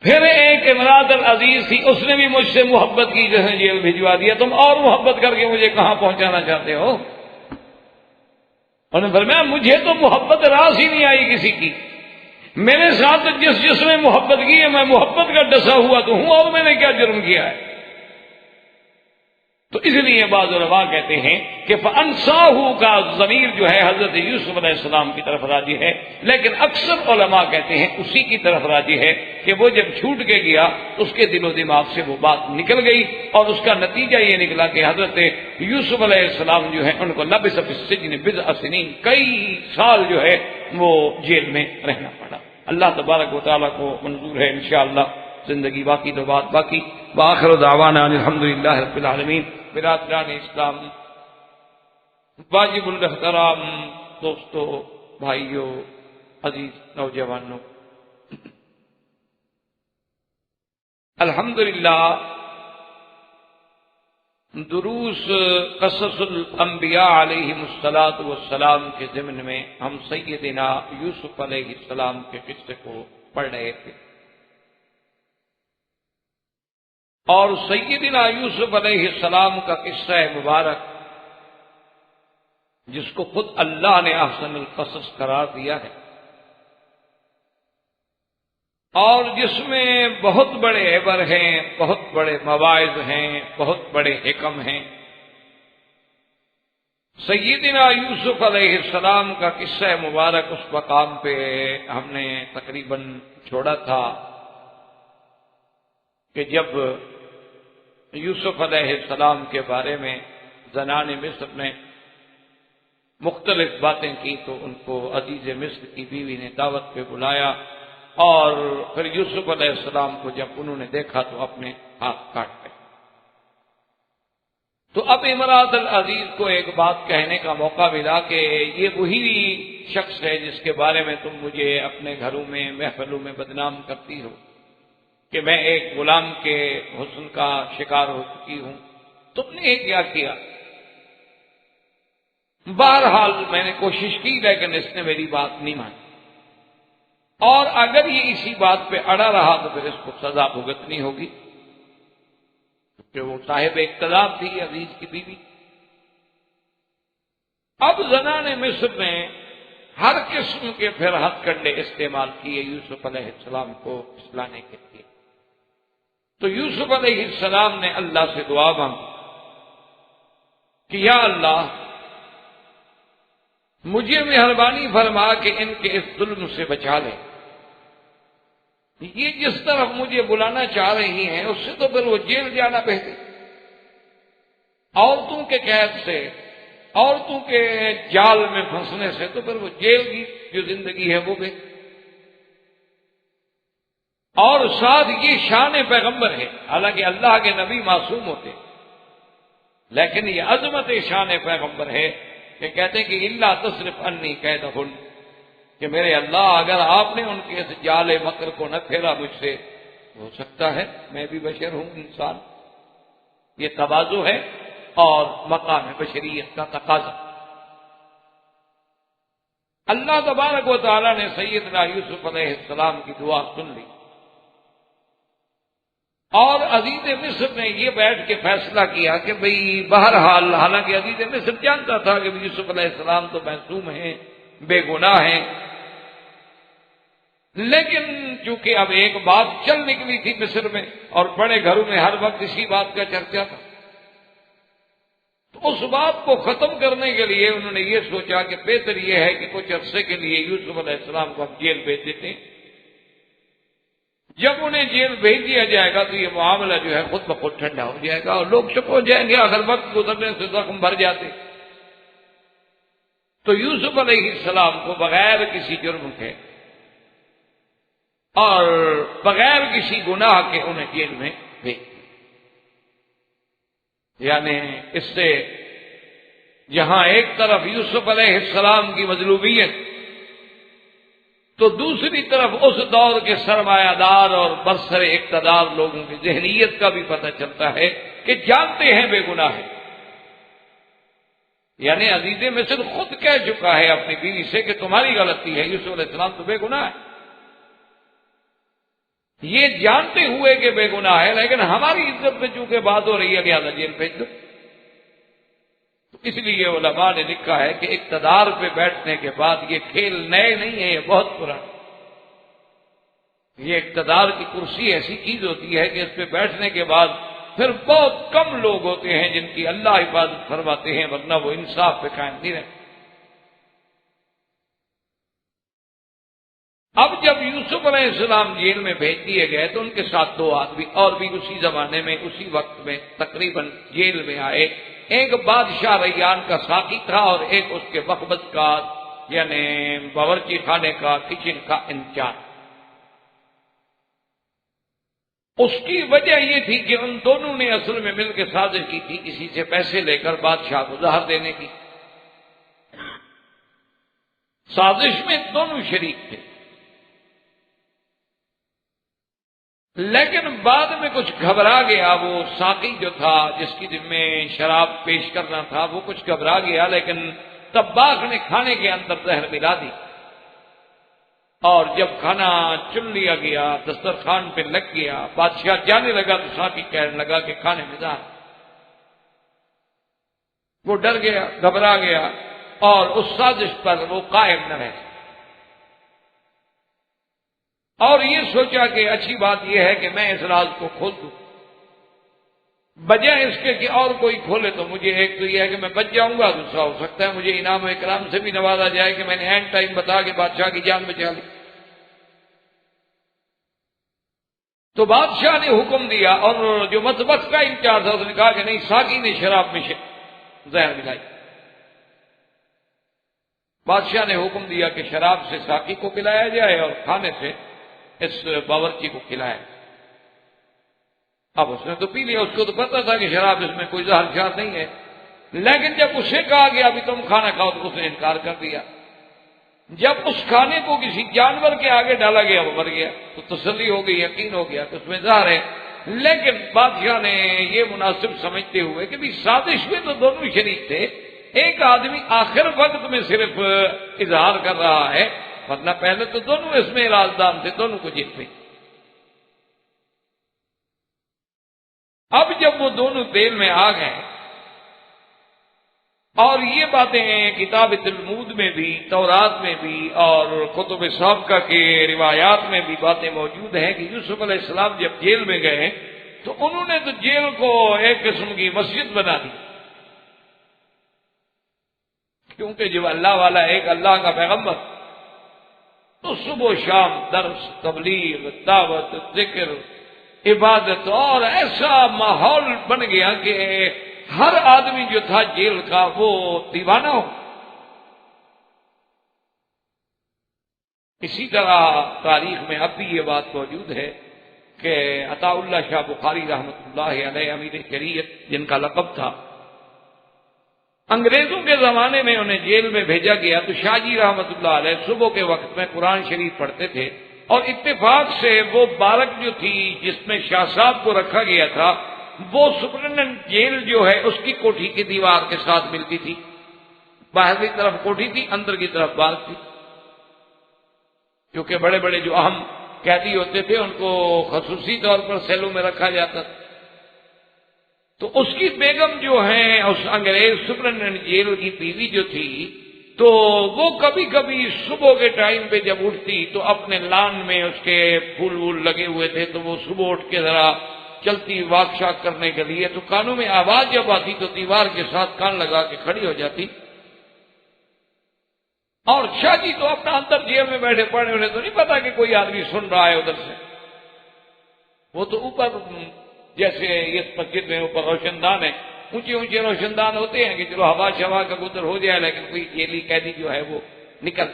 پھر ایک امراۃ العزیز تھی، اس نے بھی مجھ سے محبت کی، جیسے جیل بھجوا دیا، تم اور محبت کر کے مجھے کہاں پہنچانا چاہتے ہو؟ انہوں نے فرمایا مجھے تو محبت راس ہی نہیں آئی کسی کی، میرے ساتھ جس نے محبت کی ہے میں محبت کا ڈسا ہوا تو ہوں، اور میں نے کیا جرم کیا ہے؟ تو اس لیے بعض علماء کہتے ہیں کہ فَأَنْسَاهُ کا ضمیر جو ہے حضرت یوسف علیہ السلام کی طرف راجع ہے، لیکن اکثر علماء کہتے ہیں اسی کی طرف راجع ہے کہ وہ جب چھوٹ کے گیا اس کے دل و دماغ سے وہ بات نکل گئی، اور اس کا نتیجہ یہ نکلا کہ حضرت یوسف علیہ السلام جو ہے ان کو لبث فی السجن بضع سنین، کئی سال جو ہے وہ جیل میں رہنا پڑا۔ اللہ تبارک و تعالیٰ کو منظور ہے انشاءاللہ زندگی باقی تو بات باقی۔ وآخر دعوانا الحمدللہ رب العالمین۔ برادران اسلام، واجب الاحترام دوستو، بھائیو، عزیز نوجوانوں، الحمدللہ دروس قصص الانبیاء علیہم السلام کے ضمن میں ہم سیدنا یوسف علیہ السلام کے قصے کو پڑھ رہے تھے، اور سیدنا یوسف علیہ السلام کا قصہ مبارک جس کو خود اللہ نے احسن القصص قرار دیا ہے، اور جس میں بہت بڑے عبر ہیں، بہت بڑے مواعظ ہیں، بہت بڑے حکم ہیں۔ سیدنا یوسف علیہ السلام کا قصہ مبارک اس مقام پہ ہم نے تقریباً چھوڑا تھا کہ جب یوسف علیہ السلام کے بارے میں زنان مصر نے مختلف باتیں کی تو ان کو عزیز مصر کی بیوی نے دعوت پہ بلایا، اور پھر یوسف علیہ السلام کو جب انہوں نے دیکھا تو اپنے ہاتھ کاٹ گئے۔ تو اب امراۃ العزیز کو ایک بات کہنے کا موقع ملا کہ یہ وہی شخص ہے جس کے بارے میں تم مجھے اپنے گھروں میں محفلوں میں بدنام کرتی ہو کہ میں ایک غلام کے حسن کا شکار ہو چکی ہوں، تم نے کیا کیا؟ بہرحال میں نے کوشش کی لیکن اس نے میری بات نہیں مانی، اور اگر یہ اسی بات پہ اڑا رہا تو پھر اس کو سزا بھگتنی ہوگی، کہ وہ صاحب اقتدار تھی عزیز کی بیوی۔ اب زنان مصر نے ہر قسم کے پھر ہتھ کنڈے استعمال کیے یوسف علیہ السلام کو پھسلانے کے لیے۔ تو یوسف علیہ السلام نے اللہ سے دعا مانگی کہ یا اللہ مجھے مہربانی فرما کہ ان کے اس ظلم سے بچا لے، یہ جس طرف مجھے بلانا چاہ رہی ہیں اس سے تو پھر وہ جیل جانا بہتر، عورتوں کے قید سے، عورتوں کے جال میں پھنسنے سے تو پھر وہ جیل کی جو زندگی ہے وہ بہتر۔ اور ساتھ یہ شان پیغمبر ہے، حالانکہ اللہ کے نبی معصوم ہوتے، لیکن یہ عظمت شان پیغمبر ہے کہ کہتے ہیں کہ الا تصرف انی کیدہن، کہ میرے اللہ اگر آپ نے ان کے اس جال مکر کو نہ پھیرا مجھ سے، ہو سکتا ہے میں بھی بشر ہوں، انسان۔ یہ تواضع ہے اور مقام بشریت کا تقاضا۔ اللہ تبارک و تعالی نے سیدنا یوسف علیہ السلام کی دعا سن لی، اور عزیز مصر نے یہ بیٹھ کے فیصلہ کیا کہ بھئی بہرحال، حالانکہ عزیز مصر جانتا تھا کہ یوسف علیہ السلام تو معصوم ہیں، بے گناہ ہیں، لیکن چونکہ اب ایک بات چل نکلی تھی مصر میں، اور بڑے گھروں میں ہر وقت اسی بات کا چرچا تھا، تو اس بات کو ختم کرنے کے لیے انہوں نے یہ سوچا کہ بہتر یہ ہے کہ کچھ عرصے کے لیے یوسف علیہ السلام کو ہم جیل بھیج دیتے ہیں۔ جب انہیں جیل بھیج دیا جائے گا تو یہ معاملہ جو ہے خود بخود ٹھنڈا ہو جائے گا اور لوگ چپ ہو جائیں گے، اگر وقت گزرنے سے زخم بھر جاتے۔ تو یوسف علیہ السلام کو بغیر کسی جرم کے اور بغیر کسی گناہ کے انہیں جیل میں بھیج دیا۔ یعنی اس سے جہاں ایک طرف یوسف علیہ السلام کی مظلومیت، تو دوسری طرف اس دور کے سرمایہ دار اور برسر اقتدار لوگوں کی ذہنیت کا بھی پتہ چلتا ہے کہ جانتے ہیں بے گناہ ہے۔ یعنی عزیز مصر خود کہہ چکا ہے اپنی بیوی سے کہ تمہاری غلطی ہے، یوسف علیہ السلام تو بے گناہ ہے۔ یہ جانتے ہوئے کہ بے گناہ ہے، لیکن ہماری عزت میں چونکہ بات ہو رہی ہے کہ آدھا جیل بھیج دو۔ تو اس لیے علماء نے لکھا ہے کہ اقتدار پہ بیٹھنے کے بعد یہ کھیل نئے نہیں ہے، یہ بہت پرانا۔ یہ اقتدار کی کرسی ایسی چیز ہوتی ہے کہ اس پہ بیٹھنے کے بعد پھر بہت کم لوگ ہوتے ہیں جن کی اللہ حفاظت فرماتے ہیں، ورنہ وہ انصاف پہ قائم نہیں رہتے۔ اب جب یوسف علیہ السلام جیل میں بھیج دیے گئے تو ان کے ساتھ دو آدمی اور بھی اسی زمانے میں اسی وقت میں تقریباً جیل میں آئے۔ ایک بادشاہ ریان کا ساقی تھا اور ایک اس کے مخبز کا یعنی باورچی خانے کا، کچن کا انچارج۔ اس کی وجہ یہ تھی کہ ان دونوں نے اصل میں مل کے سازش کی تھی کسی سے پیسے لے کر بادشاہ کو زہر دینے کی۔ سازش میں دونوں شریک تھے، لیکن بعد میں کچھ گھبرا گیا۔ وہ ساقی جو تھا جس کی ذمہ شراب پیش کرنا تھا وہ کچھ گھبرا گیا، لیکن طباخ نے کھانے کے اندر زہر ملا دی، اور جب کھانا چن لیا گیا، دسترخوان پہ لگ گیا، بادشاہ جانے لگا تو ساقی کہنے لگا کہ کھانے میں زہر۔ وہ ڈر گیا، گھبرا گیا، اور اس سازش پر وہ قائم نہ رہ سکا، اور یہ سوچا کہ اچھی بات یہ ہے کہ میں اس راز کو کھول دوں، بجائے اس کے کہ اور کوئی کھولے تو مجھے ایک تو یہ ہے کہ میں بچ جاؤں گا، دوسرا ہو سکتا ہے مجھے انعام و اکرام سے بھی نوازا جائے کہ میں نے اینڈ ٹائم بتا کے بادشاہ کی جان بچا لی۔ تو بادشاہ نے حکم دیا، اور جو مطبخ کا انچارج تھا اس نے کہا کہ نہیں، ساقی نے شراب میں زہر ملائی۔ بادشاہ نے حکم دیا کہ شراب سے ساقی کو پلایا جائے اور کھانے سے اس باورچی کو کھلایا۔ اب اس نے تو پی لیا، اس کو تو پتا تھا کہ شراب اس میں کوئی زہر شار نہیں ہے، لیکن جب اسے کہا گیا ابھی تم کھانا کھاؤ تو اس نے انکار کر دیا۔ جب اس کھانے کو کسی جانور کے آگے ڈالا گیا وہ مر گیا، تو تسلی ہو گئی، یقین ہو گیا کہ اس میں زہر ہے۔ لیکن بادشاہ نے یہ مناسب سمجھتے ہوئے کہ بھی سازش میں تو دونوں شریک تھے، ایک آدمی آخر وقت میں صرف اظہار کر رہا ہے، ورنہ پہلے تو دونوں اس میں رازدان تھے، دونوں کو جیت گئی۔ اب جب وہ دونوں جیل میں آ گئے، اور یہ باتیں کتاب تلمود میں بھی، تورات میں بھی اور کتب سابقہ کے روایات میں بھی باتیں موجود ہیں کہ یوسف علیہ السلام جب جیل میں گئے تو انہوں نے تو جیل کو ایک قسم کی مسجد بنا دی، کیونکہ جب اللہ والا ایک اللہ کا پیغمبر تو صبح و شام درس، تبلیغ، دعوت، ذکر، عبادت، اور ایسا ماحول بن گیا کہ ہر آدمی جو تھا جیل کا وہ دیوانہ ہو۔ اسی طرح تاریخ میں اب بھی یہ بات موجود ہے کہ عطا اللہ شاہ بخاری رحمۃ اللہ علیہ امیر شریعت جن کا لقب تھا، انگریزوں کے زمانے میں انہیں جیل میں بھیجا گیا تو شاہ جی رحمت اللہ علیہ صبح کے وقت میں قرآن شریف پڑھتے تھے، اور اتفاق سے وہ بارک جو تھی جس میں شاہ صاحب کو رکھا گیا تھا وہ سپرنٹینڈنٹ جیل جو ہے اس کی کوٹھی کی دیوار کے ساتھ ملتی تھی۔ باہر کی طرف کوٹھی تھی، اندر کی طرف بارک تھی، کیونکہ بڑے بڑے جو اہم قیدی ہوتے تھے ان کو خصوصی طور پر سیلوں میں رکھا جاتا تھا۔ تو اس کی بیگم جو ہیں اس انگریز سپرنٹینڈنٹ جیل کی بیوی جو تھی، تو وہ کبھی کبھی صبح کے ٹائم پہ جب اٹھتی تو اپنے لان میں اس کے پھول وول لگے ہوئے تھے، تو وہ صبح اٹھ کے ذرا چلتی واک شاک کرنے کے لیے، تو کانوں میں آواز جب آتی تو دیوار کے ساتھ کان لگا کے کھڑی ہو جاتی، اور شاہ جی تو اپنا اندر جیل میں بیٹھے پڑے، انہیں تو نہیں پتا کہ کوئی آدمی سن رہا ہے ادھر سے، وہ تو اوپر جیسے اس مسجد میں اوپر روشن دان ہے، اونچے اونچے روشن دان ہوتے ہیں کہ چلو ہوا شوا کا گزر ہو جائے، لیکن کوئی جیلی قیدی جو ہے وہ نکل۔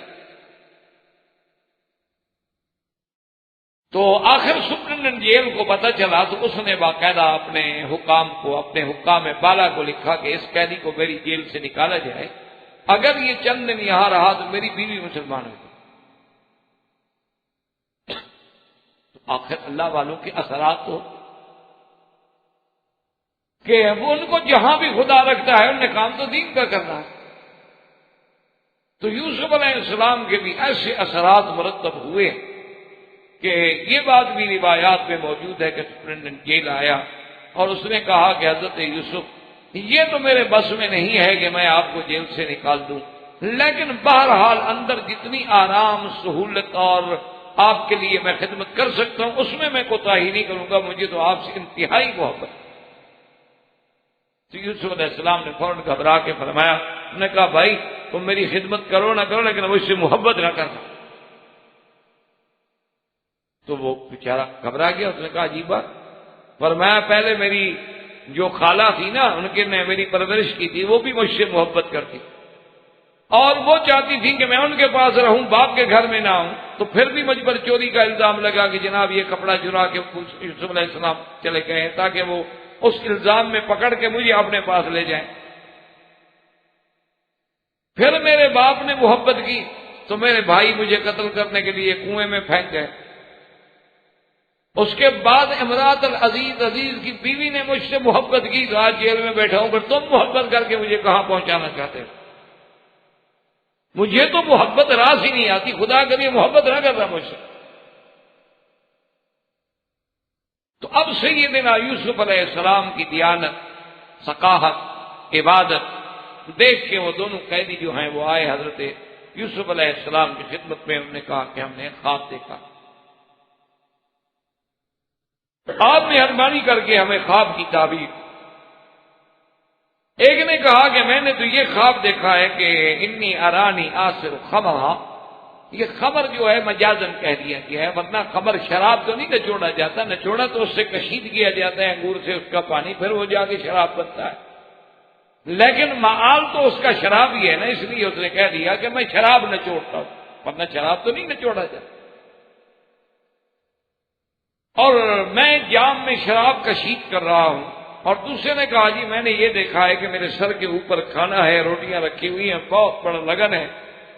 تو آخر سپرنٹینڈنٹ جیل کو پتہ چلا تو اس نے باقاعدہ اپنے حکام کو، اپنے حکام بالا کو لکھا کہ اس قیدی کو میری جیل سے نکالا جائے، اگر یہ چند دن یہاں رہا تو میری بیوی مسلمان ہوگی۔ تو آخر اللہ والوں کے اثرات ہو کہ وہ ان کو جہاں بھی خدا رکھتا ہے ان نے کام تو دین کا کرنا ہے۔ تو یوسف علیہ السلام کے بھی ایسے اثرات مرتب ہوئے کہ یہ بات بھی روایات میں موجود ہے کہ سپرنٹینڈنٹ جیل آیا اور اس نے کہا کہ حضرت یوسف یہ تو میرے بس میں نہیں ہے کہ میں آپ کو جیل سے نکال دوں، لیکن بہرحال اندر جتنی آرام سہولت اور آپ کے لیے میں خدمت کر سکتا ہوں اس میں کوتاہی نہیں کروں گا، مجھے تو آپ سے انتہائی محبت۔ تو یوسف علیہ السلام نے فوراً گھبرا کے فرمایا، انہوں نے کہا بھائی تم میری خدمت کرو نہ کرو لیکن مجھ سے محبت نہ کرنا۔ تو وہ بیچارہ گھبرا گیا، اس نے کہا عجیب بات، فرمایا پہلے میری جو خالہ تھی نا ان کے نے میری پرورش کی تھی، وہ بھی مجھ سے محبت کرتی اور وہ چاہتی تھی کہ میں ان کے پاس رہوں، باپ کے گھر میں نہ ہوں، تو پھر بھی مجھ پر چوری کا الزام لگا کہ جناب یہ کپڑا چرا کے یوسف علیہ السلام چلے گئے تاکہ وہ اس الزام میں پکڑ کے مجھے اپنے پاس لے جائیں۔ پھر میرے باپ نے محبت کی تو میرے بھائی مجھے قتل کرنے کے لیے کنویں میں پھینک گئے۔ اس کے بعد امراۃ العزیز، عزیز کی بیوی نے مجھ سے محبت کی، آج جیل میں بیٹھا ہوں، پھر تم محبت کر کے مجھے کہاں پہنچانا چاہتے ہو؟ مجھے تو محبت راس ہی نہیں آتی، خدا کریے محبت نہ کرتا مجھ سے۔ تو اب سیدنا یوسف علیہ السلام کی دیانت، ثقافت، عبادت دیکھ کے وہ دونوں قیدی جو ہیں وہ آئے حضرت یوسف علیہ السلام کی خدمت میں، انہوں نے کہا کہ ہم نے خواب دیکھا، آپ مہربانی کر کے ہمیں خواب کی تعبیر۔ ایک نے کہا کہ میں نے تو یہ خواب دیکھا ہے کہ انی ارانی آصر خمرا، یہ خمر جو ہے مجازن کہہ دیا گیا ہے، ورنہ خمر شراب تو نہیں نچوڑا جاتا، نچوڑا تو اس سے کشید کیا جاتا ہے انگور سے اس کا پانی، پھر وہ جا کے شراب بنتا ہے، لیکن معال تو اس کا شراب ہی ہے نا، اس لیے اس نے کہہ دیا کہ میں شراب نچوڑتا ہوں، ورنہ شراب تو نہیں نچوڑا جاتا۔ اور میں جام میں شراب کشید کر رہا ہوں، اور دوسرے نے کہا جی میں نے یہ دیکھا ہے کہ میرے سر کے اوپر کھانا ہے، روٹیاں رکھی ہوئی ہیں، بہت بڑا لگن ہے،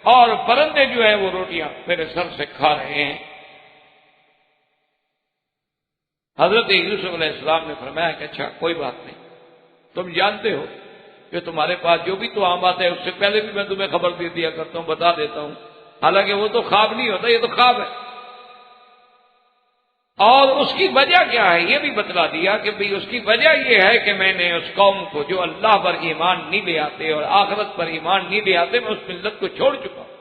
اور پرندے جو ہیں وہ روٹیاں میرے سر سے کھا رہے ہیں۔ حضرت یوسف علیہ السلام نے فرمایا کہ اچھا کوئی بات نہیں، تم جانتے ہو کہ تمہارے پاس جو بھی تو عام بات ہے اس سے پہلے بھی میں تمہیں خبر دے دیا کرتا ہوں، بتا دیتا ہوں، حالانکہ وہ تو خواب نہیں ہوتا، یہ تو خواب ہے۔ اور اس کی وجہ کیا ہے یہ بھی بتلا دیا کہ بھئی اس کی وجہ یہ ہے کہ میں نے اس قوم کو جو اللہ پر ایمان نہیں لے آتے اور آخرت پر ایمان نہیں لے آتے، میں اس ملت کو چھوڑ چکا ہوں۔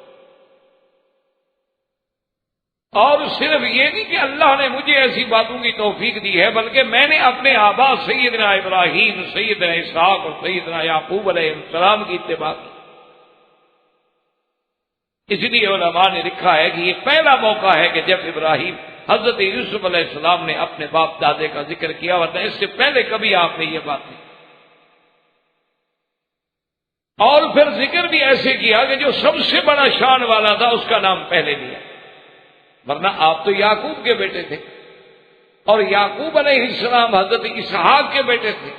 اور صرف یہ نہیں کہ اللہ نے مجھے ایسی باتوں کی توفیق دی ہے، بلکہ میں نے اپنے آبا سیدنا ابراہیم، سیدنا اسحاق اور سیدنا یعقوب علیہ السلام کی اتباع کی۔ اس لیے علماء نے لکھا ہے کہ یہ پہلا موقع ہے کہ جب ابراہیم حضرت یوسف علیہ السلام نے اپنے باپ دادے کا ذکر کیا، ورنہ اس سے پہلے کبھی آپ نے یہ بات نہیں۔ اور پھر ذکر بھی ایسے کیا کہ جو سب سے بڑا شان والا تھا اس کا نام پہلے لیا، ورنہ آپ تو یعقوب کے بیٹے تھے، اور یعقوب علیہ السلام حضرت اسحاق کے بیٹے تھے،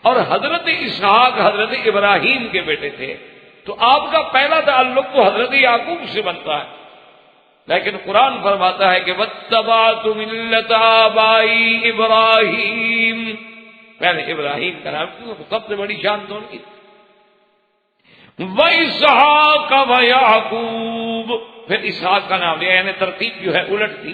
اور حضرت اسحاق حضرت ابراہیم کے بیٹے تھے، تو آپ کا پہلا تعلق تو حضرت یعقوب سے بنتا ہے، لیکن قرآن فرماتا ہے کہ وَاتَّبَعْتُ مِلَّةَ آبَائِي ابراہیم، پہلے ابراہیم کا نام کیوں؟ سب سے بڑی شان تو ان کی، وَإِسْحَاقَ وَيَعْقُوبَ، پھر اسحاق کا نام لیا، یعنی ترتیب جو ہے الٹ تھی۔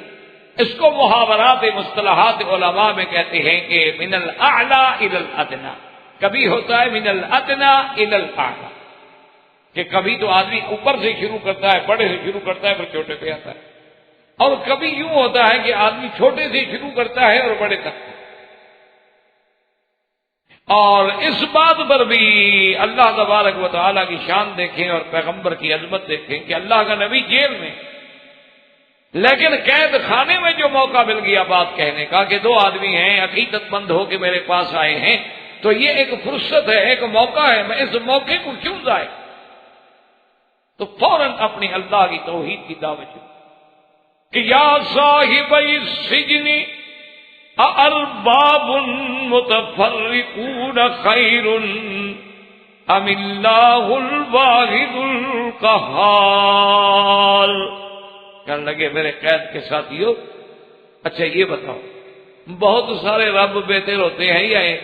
اس کو محاورات مصطلحات علماء میں کہتے ہیں کہ من الاعلی الی الادنی، کبھی ہوتا ہے من الادنی الی الاعلی، کہ کبھی تو آدمی اوپر سے شروع کرتا ہے، بڑے سے شروع کرتا ہے، پھر چھوٹے پہ آتا ہے، اور کبھی یوں ہوتا ہے کہ آدمی چھوٹے سے شروع کرتا ہے اور بڑے تک۔ اور اس بات پر بھی اللہ تبارک و تعالیٰ کی شان دیکھیں اور پیغمبر کی عظمت دیکھیں کہ اللہ کا نبی جیل میں، لیکن قید خانے میں جو موقع مل گیا بات کہنے کا کہ دو آدمی ہیں عقیدت مند ہو کے میرے پاس آئے ہیں، تو یہ ایک فرصت ہے، ایک موقع ہے، میں اس موقع کو کیوں ضائع، تو فوراً اپنی اللہ کی توحید کی دعوت کہ یا صاحب السجن اارباب متفرقون خیر ام اللہ الواحد القہار، کہنے لگے میرے قید کے ساتھیوں، اچھا یہ بتاؤ بہت سارے رب بہتر ہوتے ہیں یا ایک؟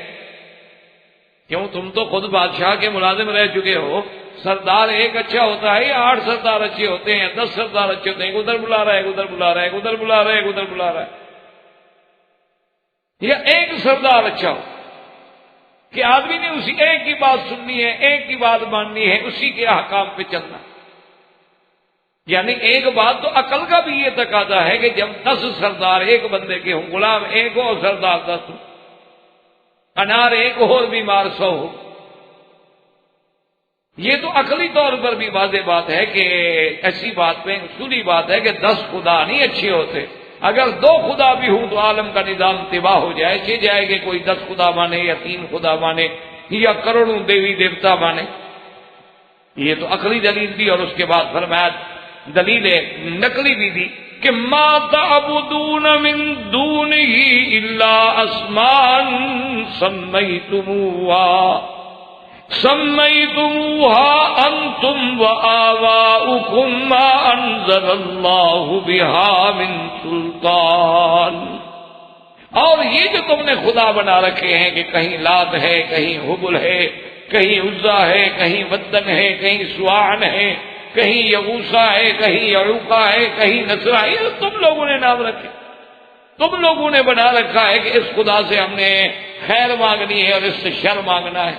کیوں تم تو خود بادشاہ کے ملازم رہ چکے ہو، سردار ایک اچھا ہوتا ہے یا 8 سردار اچھے ہوتے ہیں، 10 سردار اچھے ہوتے ہیں، ادھر بلا رہا ہے ادھر بلا رہا ہے ادھر بلا رہا ہے ادھر بلا رہا ہے، یا ایک سردار اچھا ہو کہ آدمی نے اسی ایک کی بات سننی ہے، ایک کی بات ماننی ہے، اسی کے احکام پہ چلنا؟ یعنی ایک بات تو عقل کا بھی یہ تقاضا ہے کہ جب 10 سردار ایک بندے کے ہوں، غلام ایک ہو اور سردار 10 ہو، انار ایک ہو اور بیمار 100 ہو، یہ تو عقلی طور پر بھی واضح بات ہے کہ ایسی بات پہ اصولی بات ہے کہ 10 خدا نہیں اچھے ہوتے، اگر 2 خدا بھی ہوں تو عالم کا نظام تباہ ہو جائے، چھ جائے کہ کوئی 10 خدا مانے یا 3 خدا مانے یا کروڑوں دیوی دیوتا مانے۔ یہ تو عقلی دلیل دی، اور اس کے بعد فرمایا دلیل نقلی بھی دی کہ ما تعبدون من دونہ الا اسماء سمیتموها انتم وآباؤکم ما انزل اللہ بها من سلطان، اور یہ جو تم نے خدا بنا رکھے ہیں کہ کہیں لات ہے، کہیں حبل ہے، کہیں عزا ہے، کہیں ودن ہے، کہیں سواعن ہے، کہیں یغوثا ہے، کہیں یعوقا ہے، کہیں نصرا ہے، تم لوگوں نے نام رکھے، تم لوگوں نے بنا رکھا ہے کہ اس خدا سے ہم نے خیر مانگنی ہے اور اس سے شر مانگنا ہے،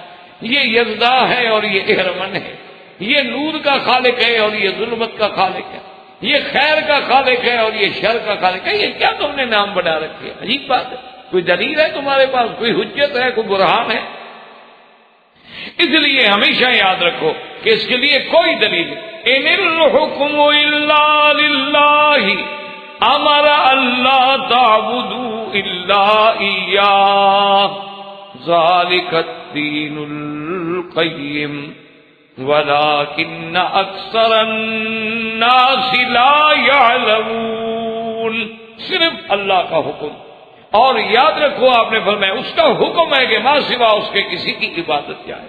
یہ یزدا ہے اور یہ اہرمن ہے، یہ نور کا خالق ہے اور یہ ظلمت کا خالق ہے، یہ خیر کا خالق ہے اور یہ شر کا خالق ہے، یہ کیا تم نے نام بنا رکھے؟ عجیب بات ہے، کوئی دلیل ہے تمہارے پاس، کوئی حجت ہے، کوئی برہان ہے؟ اس لیے ہمیشہ یاد رکھو کہ اس کے لیے کوئی دلیل نہیں۔ ان الحکم الا للہ امر اللہ تعبدوا الا ایاہ ذالک الدین القیم ولکن اکثر الناس لا یعلمون، صرف اللہ کا حکم، اور یاد رکھو آپ نے فرمایا اس کا حکم ہے کہ ما سوا اس کے کسی کی عبادت جائے،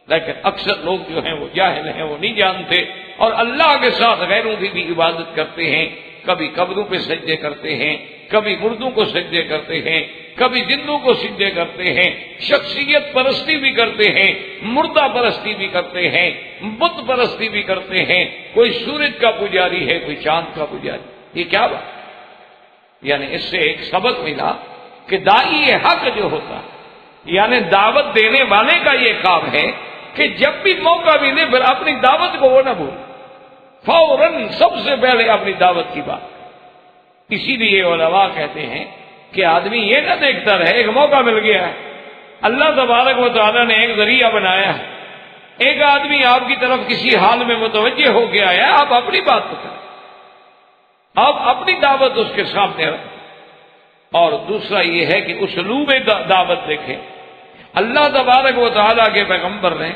لیکن اکثر لوگ جو ہیں وہ جاہل ہیں، وہ نہیں جانتے، اور اللہ کے ساتھ غیروں کی بھی عبادت کرتے ہیں، کبھی قبروں پہ سجدے کرتے ہیں، کبھی مردوں کو سجدے کرتے ہیں، کبھی جنوں کو سجدے کرتے ہیں، شخصیت پرستی بھی کرتے ہیں، مردہ پرستی بھی کرتے ہیں، بت پرستی بھی کرتے ہیں، کوئی سورج کا پجاری ہے، کوئی چاند کا پجاری، یہ کیا بات؟ یعنی اس سے ایک سبق ملا کہ داعی حق جو ہوتا ہے، یعنی دعوت دینے والے کا یہ کام ہے کہ جب بھی موقع ملے پھر اپنی دعوت کو وہ نہ بھولے، فوراً سب سے پہلے اپنی دعوت کی بات۔ اسی لیے علماء کہتے ہیں کہ آدمی یہ نہ دیکھتا رہے ایک موقع مل گیا ہے، اللہ تبارک و تعالیٰ نے ایک ذریعہ بنایا ہے، ایک آدمی آپ کی طرف کسی حال میں متوجہ ہو گیا ہے، آپ اپنی بات کو کریں، آپ اپنی دعوت اس کے سامنے رکھیں۔ اور دوسرا یہ ہے کہ اسلوب دعوت دیکھیں، اللہ تبارک و تعالیٰ کے پیغمبر نے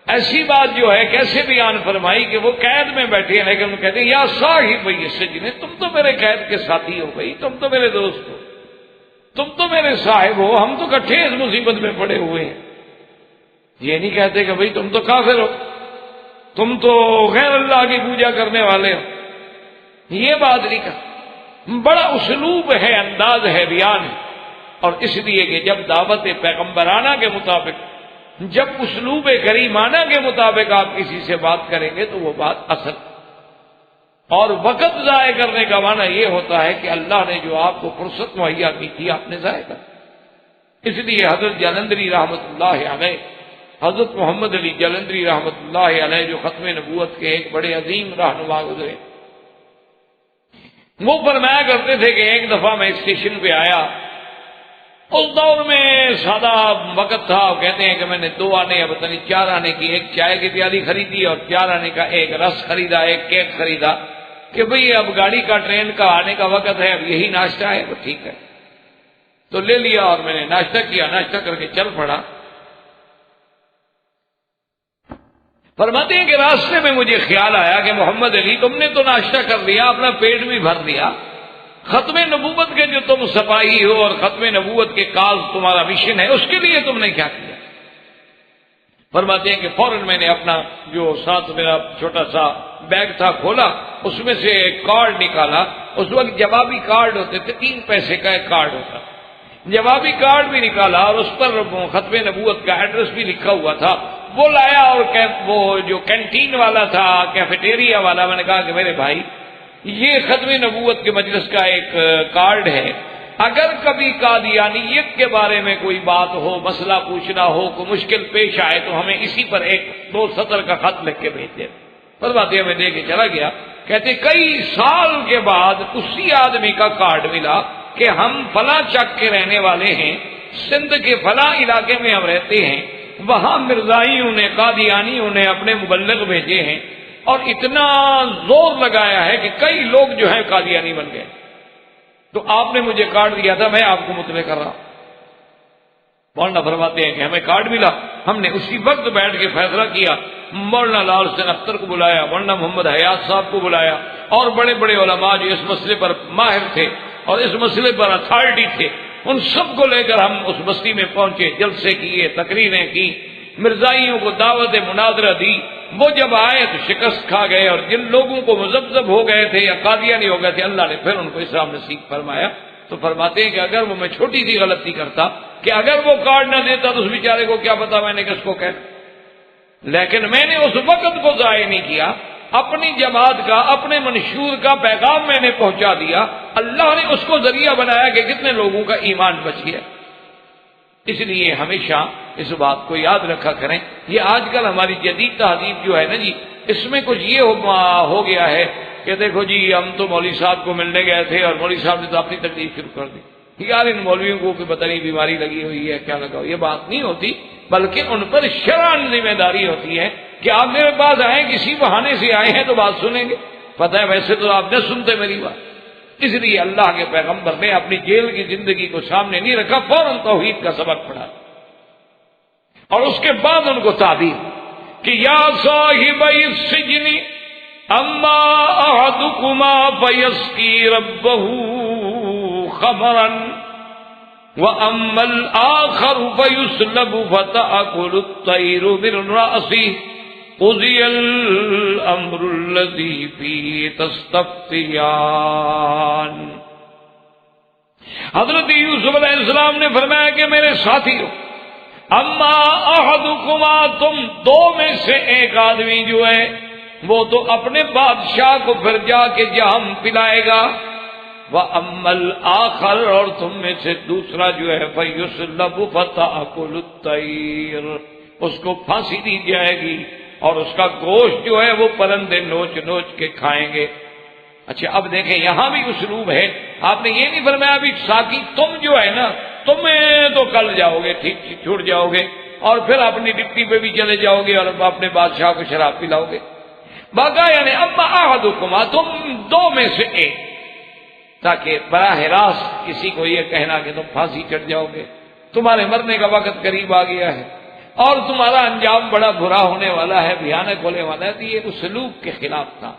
ایسی بات جو ہے کیسے بیان فرمائی کہ وہ قید میں بیٹھے ہیں لیکن وہ کہتے ہیں یا صاحب السجن، تم تو میرے قید کے ساتھی ہو، بھائی تم تو میرے دوست ہو، تم تو میرے صاحب ہو، ہم تو کٹھے اس مصیبت میں پڑے ہوئے ہیں۔ یہ نہیں کہتے کہ بھئی تم تو کافر ہو، تم تو غیر اللہ کی پوجا کرنے والے ہو، یہ بات نہیں کہا۔ بڑا اسلوب ہے، انداز ہے، بیان ہے، اور اس لیے کہ جب دعوت پیغمبرانہ کے مطابق، جب اسلوب کریمانہ کے مطابق آپ کسی سے بات کریں گے تو وہ بات اصل، اور وقت ضائع کرنے کا معنی یہ ہوتا ہے کہ اللہ نے جو آپ کو فرصت مہیا کی تھی آپ نے ضائع کر۔ اس لیے حضرت جلندری رحمۃ اللہ علیہ، حضرت محمد علی جلندری رحمۃ اللہ علیہ جو ختم نبوت کے ایک بڑے عظیم رہنما گزرے، وہ فرمایا کرتے تھے کہ ایک دفعہ میں اسٹیشن پہ آیا، اس دور میں سادہ وقت تھا، کہتے ہیں کہ میں نے 2 آنے یا پتہ نہیں 4 آنے کی ایک چائے کی پیالی خریدی اور 4 آنے کا ایک رس خریدا، ایک کیک خریدا کہ بھئی اب گاڑی کا ٹرین کا آنے کا وقت ہے، اب یہی ناشتہ ہے، وہ ٹھیک ہے، تو لے لیا اور میں نے ناشتہ کیا، ناشتہ کر کے چل پڑا۔ فرماتے ہیں کہ راستے میں مجھے خیال آیا کہ محمد علی تم نے تو ناشتہ کر لیا، اپنا پیٹ بھی بھر لیا، ختم نبوت کے جو تم سپاہی ہو اور ختم نبوت کے کاز تمہارا مشن ہے، اس کے لیے تم نے کیا کیا؟ فرماتے ہیں کہ فوراً میں نے اپنا جو ساتھ میرا چھوٹا سا بیگ تھا کھولا، اس میں سے ایک کارڈ نکالا، اس وقت جوابی کارڈ ہوتے تھے، 3 پیسے کا ایک کارڈ ہوتا، جوابی کارڈ بھی نکالا اور اس پر ختم نبوت کا ایڈریس بھی لکھا ہوا تھا، وہ لایا، اور وہ جو کینٹین والا تھا، کیفیٹیریا والا، میں نے کہا کہ میرے بھائی یہ ختم نبوت کے مجلس کا ایک کارڈ ہے، اگر کبھی قادیانیت کے بارے میں کوئی بات ہو، مسئلہ پوچھنا ہو، کوئی مشکل پیش آئے تو ہمیں اسی پر 1-2 سطر کا خط لکھ کے بھیج دیں۔ فرماتے میں دے کے چلا گیا، کہتے کئی سال کے بعد اسی آدمی کا کارڈ ملا کہ ہم فلاں چک کے رہنے والے ہیں، سندھ کے فلاں علاقے میں ہم رہتے ہیں، وہاں مرزائیوں نے، قادیانیوں نے اپنے مبلغ بھیجے ہیں اور اتنا زور لگایا ہے کہ کئی لوگ جو ہیں قادیانی بن گئے، تو آپ نے مجھے کارڈ دیا تھا، میں آپ کو مطلع کر رہا ہوں۔ مولانا فرماتے ہیں کہ ہمیں کارڈ ملا، ہم نے اسی وقت بیٹھ کے فیصلہ کیا، مولانا لال حسین اختر کو بلایا، مولانا محمد حیات صاحب کو بلایا، اور بڑے بڑے علماء جو اس مسئلے پر ماہر تھے اور اس مسئلے پر اتھارٹی تھے، ان سب کو لے کر ہم اس بستی میں پہنچے، جلسے کیے، تقریریں کی، مرزائیوں کو دعوت مناظرہ دی۔ وہ جب آئے تو شکست کھا گئے، اور جن لوگوں کو مذبذب ہو گئے تھے یا قادیانی ہو گئے تھے، اللہ نے پھر ان کو اسلام نصیب فرمایا۔ تو فرماتے ہیں کہ اگر وہ میں چھوٹی سی غلطی کرتا کہ اگر وہ کارڈ نہ دیتا تو اس بیچارے کو کیا پتا میں نے کس کو کہا، لیکن میں نے اس وقت کو ضائع نہیں کیا، اپنی جماعت کا، اپنے منشور کا پیغام میں نے پہنچا دیا، اللہ نے اس کو ذریعہ بنایا کہ کتنے لوگوں کا ایمان بچ گیا۔ اس لیے ہمیشہ اس بات کو یاد رکھا کریں۔ یہ آج کل ہماری جدید تہذیب جو ہے نا جی، اس میں کچھ یہ ہو گیا ہے کہ دیکھو جی ہم تو مولوی صاحب کو ملنے گئے تھے اور مولوی صاحب نے تو اپنی تکلیف شروع کر دی، یار ان مولویوں کو کوئی پتہ نہیں بیماری لگی ہوئی ہے کیا لگا ہو، یہ بات نہیں ہوتی، بلکہ ان پر شرعاً ذمہ داری ہوتی ہے کہ آپ میرے پاس آئیں، کسی بہانے سے آئے ہیں تو بات سنیں گے، پتہ ہے ویسے تو آپ نہ سنتے میری بات۔ اس لیے اللہ کے پیغمبر نے اپنی جیل کی زندگی کو سامنے نہیں رکھا، فوراً توحید کا سبق پڑھا، اور اس کے بعد ان کو تعبیر کہ یا صاحب السجن اما احدکما فیسقی ربہ خمرا واما الاخر فیسلب فتأکل الطیر من رأسہ قضی الامر الذی فیہ تستفتیان۔ حضرت یوسف علیہ السلام نے فرمایا کہ میرے ساتھیو، اما احدکما، تم 2 میں سے ایک آدمی جو ہے وہ تو اپنے بادشاہ کو پھر جا کے جام پلائے گا، وَأَمَّا الْآخَرُ، اور تم میں سے دوسرا جو ہے فَيُسْلَبُ فَتَأْكُلُ الطَّيْرُ، اس کو پھانسی دی جائے گی اور اس کا گوشت جو ہے وہ پرندے نوچ نوچ کے کھائیں گے۔ اچھا اب دیکھیں یہاں بھی اسلوب ہے، آپ نے یہ نہیں فرمایا ابھی ساقی تم جو ہے نا تمہیں تو کل جاؤ گے، ٹھیک چھوٹ جاؤ گے اور پھر اپنی ڈپٹی پہ بھی چلے جاؤ گے اور اپنے بادشاہ کو شراب پلاؤ گے، باقا یعنی اما احدکما، تم 2 میں سے ایک، تاکہ براہ راست کسی کو یہ کہنا کہ تم پھانسی چڑھ جاؤ گے، تمہارے مرنے کا وقت قریب آ گیا ہے اور تمہارا انجام بڑا برا ہونے والا ہے، بھیانک ہونے والا ہے۔ تو یہ اسلوب کے خلاف تھا،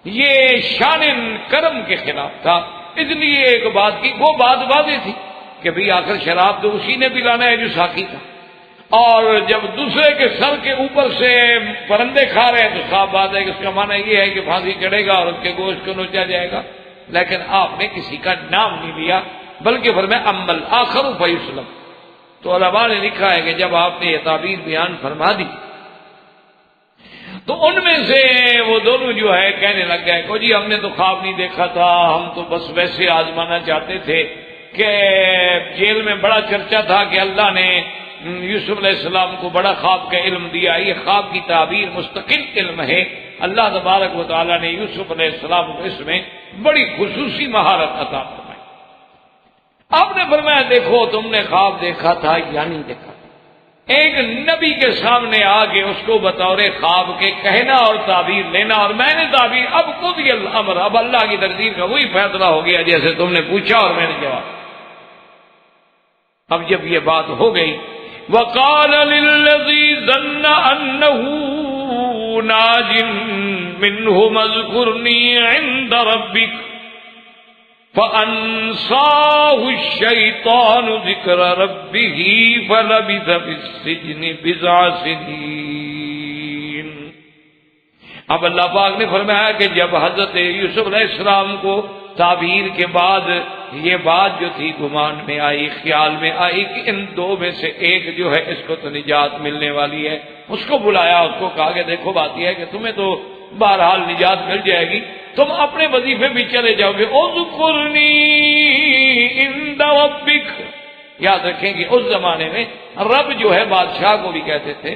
یہ شان کرم کے خلاف تھا، اس لیے ایک بات کی وہ بات واضح تھی کہ بھی آخر شراب تو اسی نے پلانا ہے جو ساقی تھا، اور جب دوسرے کے سر کے اوپر سے پرندے کھا رہے ہیں تو صاف بات ہے کہ اس کا معنی یہ ہے کہ پھانسی چڑھے گا اور اس کے گوشت کو نوچا جائے گا، لیکن آپ نے کسی کا نام نہیں لیا بلکہ فرمایا اما الآخر فیسلم۔ تو علماء نے لکھا ہے کہ جب آپ نے یہ تعبیر بیان فرما دی تو ان میں سے وہ دونوں جو ہے کہنے لگ گئے کہ جی ہم نے تو خواب نہیں دیکھا تھا، ہم تو بس ویسے آزمانا چاہتے تھے کہ جیل میں بڑا چرچا تھا کہ اللہ نے یوسف علیہ السلام کو بڑا خواب کا علم دیا، یہ خواب کی تعبیر مستقل علم ہے، اللہ تبارک و تعالیٰ نے یوسف علیہ السلام کو اس میں بڑی خصوصی مہارت عطا فرمائی۔ آپ نے فرمایا دیکھو تم نے خواب دیکھا تھا یا نہیں دیکھا، ایک نبی کے سامنے آ کے اس کو بطور خواب کے کہنا اور تعبیر لینا، اور میں نے تعبیر، اب قضی الامر، اب اللہ کی تقدیر کا وہی فیصلہ ہو گیا جیسے تم نے پوچھا اور میں نے جواب۔ اب جب یہ بات ہو گئی، وقال للذي ظن انه ناج منهم اذكرني عند ربك فانساه الشيطان ذكر ربه فلبث في السجن بضع سنين۔ اب اللہ پاک نے فرمایا کہ جب حضرت یوسف علیہ السلام کو تعبیر کے بعد یہ بات جو تھی گمان میں آئی، خیال میں آئی کہ ان دو میں سے ایک جو ہے اس کو تو نجات ملنے والی ہے، اس کو بلایا، اس کو کہا کہ دیکھو بات یہ ہے کہ تمہیں تو بہرحال نجات مل جائے گی، تم اپنے وظیفے بھی چلے جاؤ گے، اذکرنی عند ربک۔ یاد رکھیں کہ اس زمانے میں رب جو ہے بادشاہ کو بھی کہتے تھے،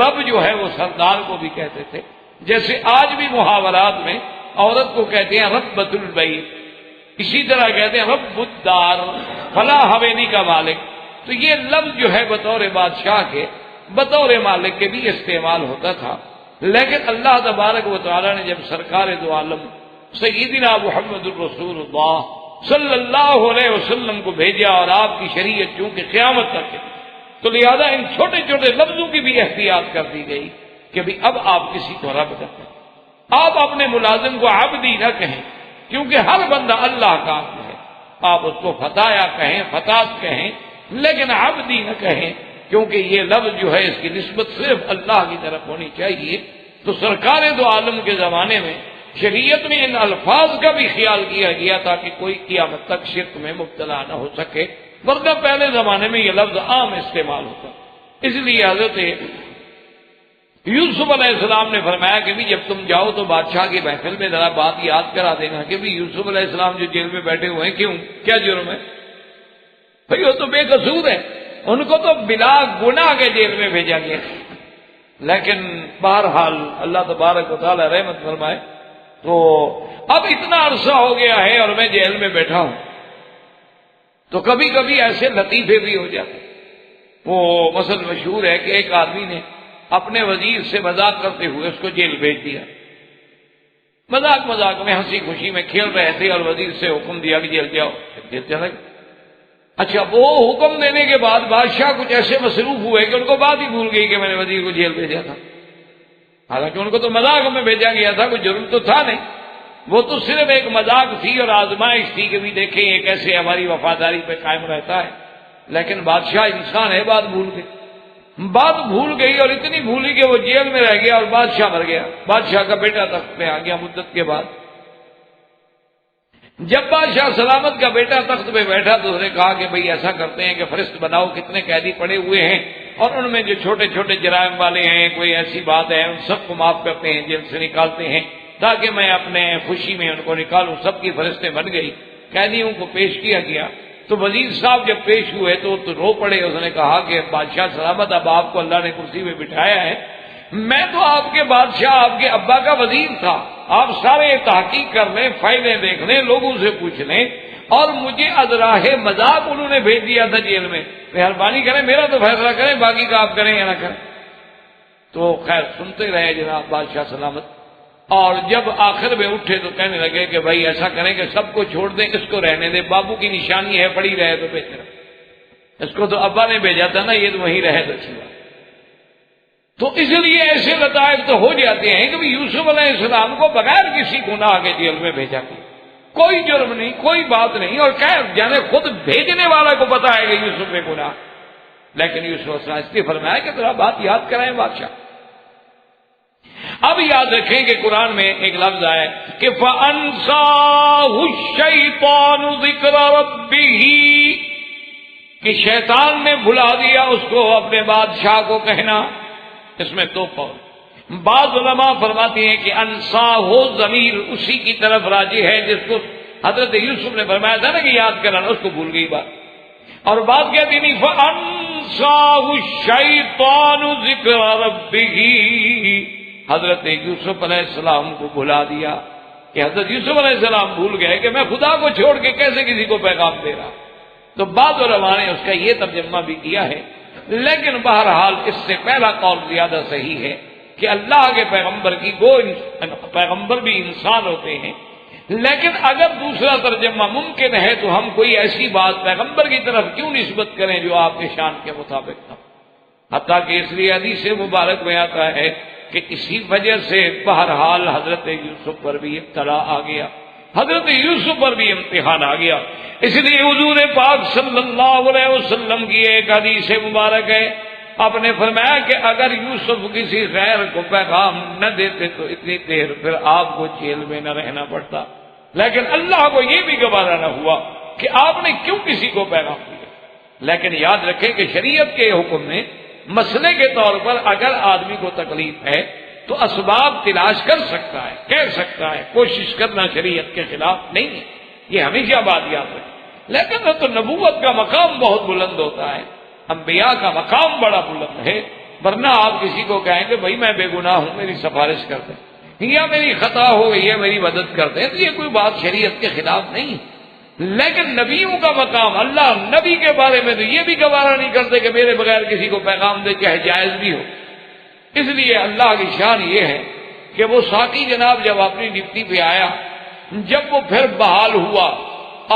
رب جو ہے وہ سردار کو بھی کہتے تھے، جیسے آج بھی محاورات میں عورت کو کہتے ہیں ربۃ البیت، اسی طرح کہتے ہیں رب الدار، فلاں حویلی کا مالک۔ تو یہ لفظ جو ہے بطور بادشاہ کے، بطور مالک کے بھی استعمال ہوتا تھا، لیکن اللہ تبارک و تعالی نے جب سرکار دو عالم سیدنا محمد الرسول اللہ صلی اللہ علیہ وسلم کو بھیجا اور آپ کی شریعت چونکہ قیامت تک ہے، تو لہذا ان چھوٹے چھوٹے لفظوں کی بھی احتیاط کر دی گئی کہ بھی اب آپ کسی کو رب کہیں، آپ اپنے ملازم کو عبدی نہ کہیں، کیونکہ ہر بندہ اللہ کا عبد ہے، آپ اس کو فتایا کہیں، فتات کہیں، لیکن عبدی نہ کہیں، کیونکہ یہ لفظ جو ہے اس کی نسبت صرف اللہ کی طرف ہونی چاہیے۔ تو سرکار دو عالم کے زمانے میں شریعت میں ان الفاظ کا بھی خیال کیا گیا تاکہ کوئی قیامت تک شرک میں مبتلا نہ ہو سکے، ورنہ پہلے زمانے میں یہ لفظ عام استعمال ہوتا۔ اس لیے حضرت یوسف علیہ السلام نے فرمایا کہ بھی جب تم جاؤ تو بادشاہ کی محفل میں ذرا بات یاد کرا دینا کہ بھی یوسف علیہ السلام جو جیل میں بیٹھے ہوئے ہیں، کیوں، کیا جرم ہے؟ بھئی وہ تو بے قصور ہے، ان کو تو بلا گناہ کے جیل میں بھیجا گیا، لیکن بہرحال اللہ تبارک و تعالی رحمت فرمائے۔ تو اب اتنا عرصہ ہو گیا ہے اور میں جیل میں بیٹھا ہوں، تو کبھی کبھی ایسے لطیفے بھی ہو جاتے۔ وہ مثل مشہور ہے کہ ایک آدمی نے اپنے وزیر سے مذاق کرتے ہوئے اس کو جیل بھیج دیا، مذاق میں ہنسی خوشی میں کھیل رہے تھے اور وزیر سے حکم دیا کہ جیل جاؤ، جیل چلا گیا۔ اچھا، وہ حکم دینے کے بعد بادشاہ کچھ ایسے مصروف ہوئے کہ ان کو بات ہی بھول گئی کہ میں نے وزیر کو جیل بھیجا تھا، حالانکہ ان کو تو مذاق میں بھیجا گیا تھا، کوئی جرم تو تھا نہیں، وہ تو صرف ایک مذاق تھی اور آزمائش تھی کہ بھی دیکھیں یہ کیسے ہماری وفاداری پہ قائم رہتا ہے۔ لیکن بادشاہ انسان ہے، بات بھول گئی اور اتنی بھولی کہ وہ جیل میں رہ گیا اور بادشاہ مر گیا، بادشاہ کا بیٹا تخت پہ آ گیا مدت کے بعد۔ جب بادشاہ سلامت کا بیٹا تخت پہ بیٹھا تو اس نے کہا کہ بھئی ایسا کرتے ہیں کہ فہرست بناؤ کتنے قیدی پڑے ہوئے ہیں اور ان میں جو چھوٹے چھوٹے جرائم والے ہیں، کوئی ایسی بات ہے، ان سب کو معاف کرتے ہیں، جیل سے نکالتے ہیں تاکہ میں اپنے خوشی میں ان کو نکالوں۔ سب کی فہرستیں بن گئی، قیدیوں کو پیش کیا گیا۔ تو وزیر صاحب جب پیش ہوئے تو رو پڑے، اس نے کہا کہ بادشاہ سلامت، اب آپ کو اللہ نے کرسی پہ بٹھایا ہے، میں تو آپ کے بادشاہ، آپ کے ابا کا وزیر تھا، آپ سارے تحقیق کر لیں، فائلیں دیکھ لیں، لوگوں سے پوچھ لیں، اور مجھے ازراہ مذاق انہوں نے بھیج دیا تھا جیل میں، مہربانی کریں میرا تو فیصلہ کریں، باقی کا آپ کریں یا نہ کریں۔ تو خیر سنتے رہے جناب بادشاہ سلامت، اور جب آخر میں اٹھے تو کہنے لگے کہ بھائی ایسا کریں کہ سب کو چھوڑ دیں، اس کو رہنے دیں، بابو کی نشانی ہے، پڑی رہے تو بہتر، اس کو تو ابا نے بھیجا تھا نا، یہ تو وہیں رہے تو اچھی بات۔ تو اس لیے ایسے لطائف تو ہو جاتے ہیں کہ یوسف علیہ السلام کو بغیر کسی گناہ کے جیل میں بھیجا گیا، کوئی جرم نہیں، کوئی بات نہیں، اور جانے خود بھیجنے والا کو پتا ہے کہ یوسف میں گناہ، لیکن یوسف علیہ السلام اس لیے فرمایا کہ ذرا بات یاد کرائیں بادشاہ۔ اب یاد رکھیں کہ قرآن میں ایک لفظ آیا کہ فَأَنْسَاهُ الشَّيْطَانُ ذِكْرَ رَبِّهِ، کہ شیطان نے بھلا دیا اس کو اپنے بادشاہ کو کہنا۔ اس میں دو قول، بعض علماء فرماتے ہیں کہ انساہ ضمیر اسی کی طرف راجع ہے جس کو حضرت یوسف نے فرمایا تھا نا کہ یاد کرانا، اس کو بھول گئی بات، اور بات کہتی نہیں فَأَنْسَاهُ الشَّيْطَانُ ذِكْرَ رَبِّهِ، حضرت یوسف علیہ السلام کو بھلا دیا، کہ حضرت یوسف علیہ السلام بھول گئے کہ میں خدا کو چھوڑ کے کیسے کسی کو پیغام دے رہا۔ تو بعض علماء نے اس کا یہ ترجمہ بھی کیا ہے، لیکن بہرحال اس سے پہلا قول زیادہ صحیح ہے کہ اللہ کے پیغمبر کی وہ پیغمبر بھی انسان ہوتے ہیں، لیکن اگر دوسرا ترجمہ ممکن ہے تو ہم کوئی ایسی بات پیغمبر کی طرف کیوں نسبت کریں جو آپ کے شان کے مطابق نہ، حتیٰ کہ اس لیے حدیث مبارک میں آتا ہے کہ اسی وجہ سے بہرحال حضرت یوسف پر بھی ابتلا آ گیا، حضرت یوسف پر بھی امتحان آ گیا۔ اس لیے حضور پاک صلی اللہ علیہ وسلم کی ایک حدیث مبارک ہے، آپ نے فرمایا کہ اگر یوسف کسی غیر کو پیغام نہ دیتے تو اتنی دیر پھر آپ کو جیل میں نہ رہنا پڑتا، لیکن اللہ کو یہ بھی گوارا نہ ہوا کہ آپ نے کیوں کسی کو پیغام دیا۔ لیکن یاد رکھیں کہ شریعت کے حکم میں مسئلے کے طور پر اگر آدمی کو تکلیف ہے تو اسباب تلاش کر سکتا ہے، کہہ سکتا ہے، کوشش کرنا شریعت کے خلاف نہیں ہے، یہ ہمیشہ بات یاد رکھیں۔ لیکن تو نبوت کا مقام بہت بلند ہوتا ہے، انبیاء کا مقام بڑا بلند ہے، ورنہ آپ کسی کو کہیں کہ بھائی میں بے گناہ ہوں میری سفارش کر دیں، یا میری خطا ہو گئی ہے میری مدد کر دیں، تو یہ کوئی بات شریعت کے خلاف نہیں۔ لیکن نبیوں کا مقام، اللہ نبی کے بارے میں تو یہ بھی گوارا نہیں کرتے کہ میرے بغیر کسی کو پیغام دے، چاہے جائز بھی ہو۔ اس لیے اللہ کی شان یہ ہے کہ وہ ساقی جناب جب اپنی ڈپٹی پہ آیا، جب وہ پھر بحال ہوا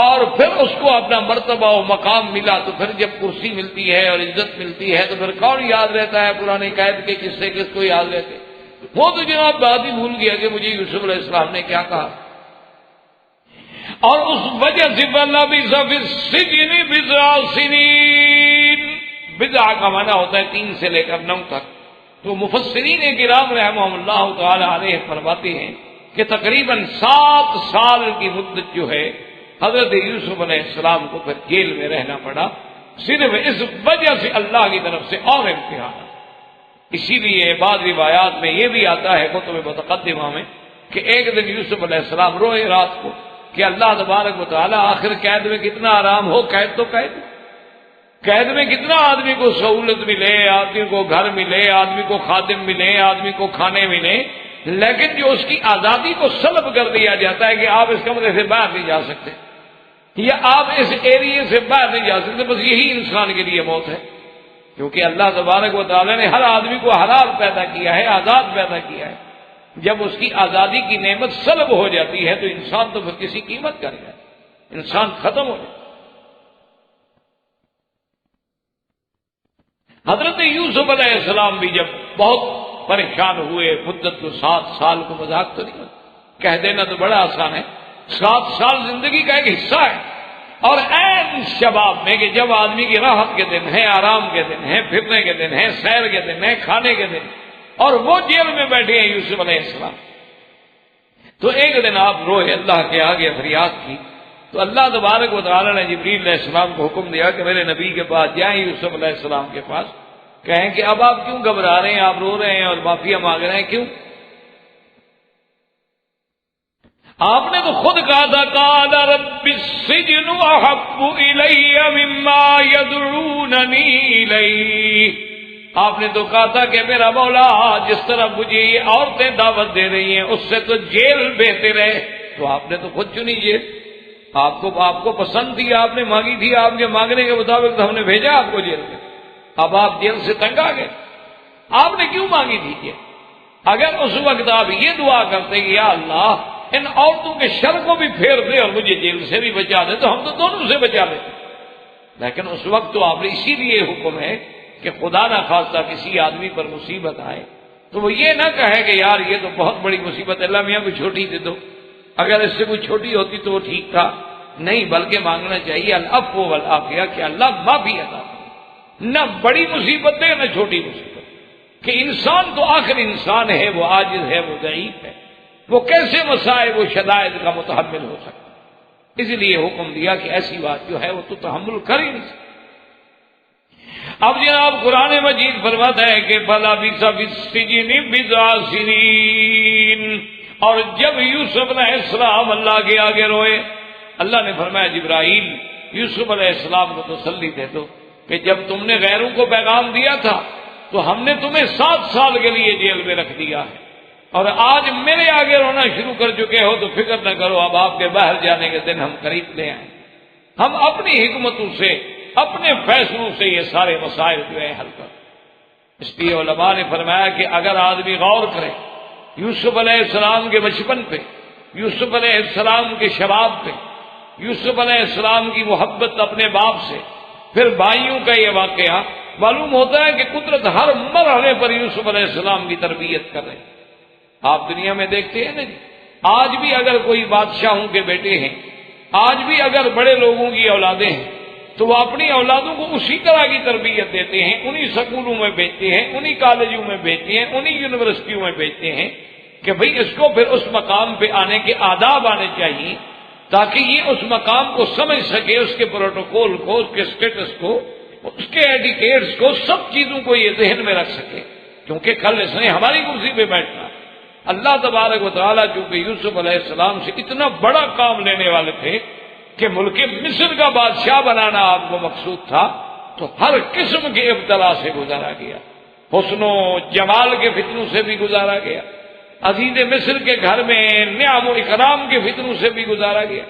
اور پھر اس کو اپنا مرتبہ و مقام ملا، تو پھر جب کرسی ملتی ہے اور عزت ملتی ہے تو پھر کون یاد رہتا ہے پرانے قید کے قصے، کس کو یاد رہتے؟ وہ تو جناب بات ہی بھول گیا کہ مجھے یوسف علیہ السلام نے کیا کہا، اور اس وجہ سے فَلَبِثَ فِي السِّجْنِ بِضْعَ سِنِينَ، بضع کا معنی ہوتا ہے 3 سے لے کر 9 تک۔ تو مفسرین کرام رحمہم اللہ تعالی علیہ فرماتے ہیں کہ تقریباً 7 سال کی مدت جو ہے حضرت یوسف علیہ السلام کو پھر جیل میں رہنا پڑا، صرف اس وجہ سے اللہ کی طرف سے اور امتحان۔ اسی لیے بعض روایات میں یہ بھی آتا ہے کتب متقدمہ میں کہ ایک دن یوسف علیہ السلام روئے رات کو کہ اللہ تبارک و تعالیٰ آخر قید میں کتنا آرام ہو، قید تو قید میں کتنا آدمی کو سہولت ملے، آدمی کو گھر ملے، آدمی کو خادم ملے، آدمی کو کھانے ملے، لیکن جو اس کی آزادی کو سلب کر دیا جاتا ہے کہ آپ اس کمرے سے باہر نہیں جا سکتے یا آپ اس ایریے سے باہر نہیں جا سکتے، بس یہی انسان کے لیے موت ہے، کیونکہ اللہ تبارک و تعالیٰ نے ہر آدمی کو حلال پیدا کیا ہے، آزاد پیدا کیا ہے۔ جب اس کی آزادی کی نعمت سلب ہو جاتی ہے تو انسان تو پھر کسی قیمت کا نہیں ہے، انسان ختم ہو جاتا۔ حضرت یوسف علیہ السلام بھی جب بہت پریشان ہوئے، مدت کو 7 سال کو مذاق تو نہیں ہوتا، کہہ دینا تو بڑا آسان ہے، 7 سال زندگی کا ایک حصہ ہے، اور عین شباب میں کہ جب آدمی کی راحت کے دن ہیں، آرام کے دن ہیں، پھرنے کے دن ہیں، سیر کے دن ہیں، کھانے کے دن، اور وہ جیل میں بیٹھے ہیں یوسف علیہ السلام۔ تو ایک دن آپ روئے، اللہ کے آگے فریاد کی، تو اللہ تبارک و تعالیٰ نے جبریل علیہ السلام کو حکم دیا کہ میرے نبی کے پاس جائیں، یوسف علیہ السلام کے پاس، کہیں کہ اب آپ کیوں گھبرا رہے ہیں، آپ رو رہے ہیں اور معافیا مانگ رہے ہیں، کیوں؟ آپ نے تو خود کہا تھا قال رب السجن احب الی مما يدعوننی الیہ، آپ نے تو کہا تھا کہ میرا مولا جس طرح مجھے یہ عورتیں دعوت دے رہی ہیں اس سے تو جیل بہتر ہے، تو آپ نے تو خود چنی جیل، آپ کو پسند تھی، آپ نے مانگی تھی، آپ کے مانگنے کے مطابق تو ہم نے بھیجا آپ کو جیل میں، اب آپ جیل سے تنگ آ گئے، آپ نے کیوں مانگی تھی یہ؟ اگر اس وقت آپ یہ دعا کرتے کہ یا اللہ ان عورتوں کے شر کو بھی پھیر دے اور مجھے جیل سے بھی بچا دے، تو ہم تو دونوں سے بچا لیتے، لیکن اس وقت تو آپ نے اسی لیے حکم ہے کہ خدا نہ خواستہ کسی آدمی پر مصیبت آئے تو وہ یہ نہ کہے کہ یار یہ تو بہت بڑی مصیبت ہے، اللہ میاں کو چھوٹی دے دو، اگر اس سے کوئی چھوٹی ہوتی تو وہ ٹھیک تھا، نہیں، بلکہ مانگنا چاہیے العفو والعافیہ کہ اللہ معافی عطا کرے، نہ بڑی مصیبت ہے نہ چھوٹی مصیبت، کہ انسان تو آخر انسان ہے، وہ عاجز ہے، وہ ضعیف ہے، وہ کیسے مصائب و شدائد کا متحمل ہو سکتا، اس لیے حکم دیا کہ ایسی بات جو ہے وہ تو تحمل کر ہی نہیں سکتا۔ اب جناب قرآن مجید فرماتا ہے کہ بلا بیسا بالسجن بضع سنین، اور جب یوسف علیہ السلام اللہ کے آگے روئے، اللہ نے فرمایا جبرائیل یوسف علیہ السلام کو تسلی دے دو کہ جب تم نے غیروں کو پیغام دیا تھا تو ہم نے تمہیں 7 سال کے لیے جیل میں رکھ دیا ہے، اور آج میرے آگے رونا شروع کر چکے ہو تو فکر نہ کرو، اب آپ کے باہر جانے کے دن ہم قریب لے آئیں، ہم اپنی حکمتوں سے اپنے فیصلوں سے یہ سارے مسائل جو ہے حل کر۔ اس لیے علماء نے فرمایا کہ اگر آدمی غور کرے یوسف علیہ السلام کے بچپن پہ، یوسف علیہ السلام کے شباب پہ، یوسف علیہ السلام کی محبت اپنے باپ سے، پھر بھائیوں کا یہ واقعہ، معلوم ہوتا ہے کہ قدرت ہر مرحلے پر یوسف علیہ السلام کی تربیت کر رہے ہیں۔ آپ دنیا میں دیکھتے ہیں نا جی، آج بھی اگر کوئی بادشاہوں کے بیٹے ہیں، آج بھی اگر بڑے لوگوں کی اولادیں ہیں تو وہ اپنی اولادوں کو اسی طرح کی تربیت دیتے ہیں، انہی سکولوں میں بھیجتے ہیں، انہی کالجوں میں بھیجتے ہیں، انہی یونیورسٹیوں میں بھیجتے ہیں کہ بھئی اس کو پھر اس مقام پہ آنے کے آداب آنے چاہیے تاکہ یہ اس مقام کو سمجھ سکے، اس کے پروٹوکول کو، اس کے اسٹیٹس کو، اس کے ایڈیکیٹس کو، سب چیزوں کو یہ ذہن میں رکھ سکے، کیونکہ کل اس نے ہماری کرسی پہ بیٹھنا۔ اللہ تبارک و تعالیٰ چونکہ یوسف علیہ السلام سے اتنا بڑا کام لینے والے تھے کہ ملک مصر کا بادشاہ بنانا آپ کو مقصود تھا، تو ہر قسم کے ابتلا سے گزارا گیا، حسن و جمال کے فتنوں سے بھی گزارا گیا، عزیز مصر کے گھر میں نعم و اکرام کے فتنوں سے بھی گزارا گیا،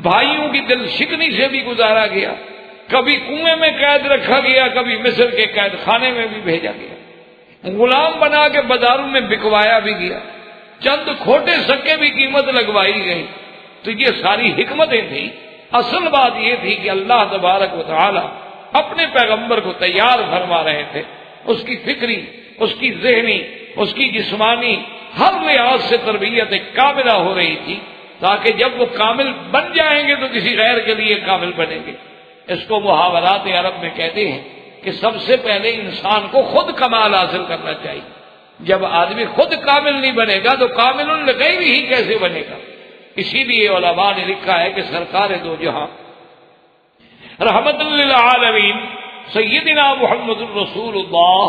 بھائیوں کی دل شکنی سے بھی گزارا گیا، کبھی کنویں میں قید رکھا گیا، کبھی مصر کے قید خانے میں بھی بھیجا گیا، غلام بنا کے بازاروں میں بکوایا بھی گیا، چند کھوٹے سکے بھی قیمت لگوائی گئی۔ تو یہ ساری حکمتیں تھیں۔ اصل بات یہ تھی کہ اللہ تبارک و تعالی اپنے پیغمبر کو تیار فرما رہے تھے، اس کی فکری، اس کی ذہنی، اس کی جسمانی ہر لحاظ سے تربیت کاملہ ہو رہی تھی، تاکہ جب وہ کامل بن جائیں گے تو کسی غیر کے لیے کامل بنیں گے۔ اس کو محاورات عرب میں کہتے ہیں کہ سب سے پہلے انسان کو خود کمال حاصل کرنا چاہیے۔ جب آدمی خود کامل نہیں بنے گا تو کامل الغیب ہی کیسے بنے گا؟ اسی لیے علماء نے لکھا ہے کہ سرکار دو جہاں رحمت للعالمین سیدنا محمد الرسول اللہ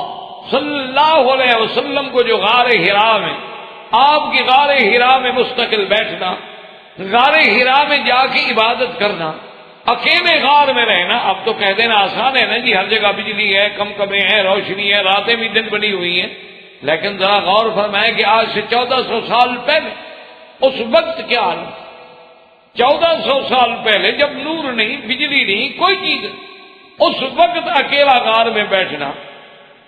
صلی اللہ علیہ وسلم کو جو غار حرا میں، آپ کی غار حرا میں مستقل بیٹھنا، غار حرا میں جا کے عبادت کرنا، اکیلے غار میں رہنا، اب تو کہہ دینا آسان ہے نا جی، ہر جگہ بجلی ہے، کم کمیں ہیں، روشنی ہے، راتیں بھی دن بنی ہوئی ہیں، لیکن ذرا غور فرمائیں کہ آج سے 1400 سال پہلے اس وقت کیا حال، 1400 سال پہلے جب نور نہیں، بجلی نہیں، کوئی چیز، اس وقت اکیلا غار میں بیٹھنا،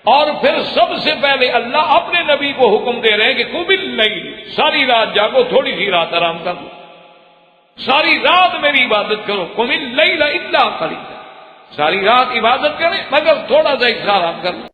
اور پھر سب سے پہلے اللہ اپنے نبی کو حکم دے رہے ہیں کہ قم اللیل، ساری رات جاگو، تھوڑی سی رات آرام کر لو، ساری رات میری عبادت کرو، قم اللیل الا قلیلا، ساری رات عبادت کریں مگر تھوڑا سا حصہ آرام کر لو۔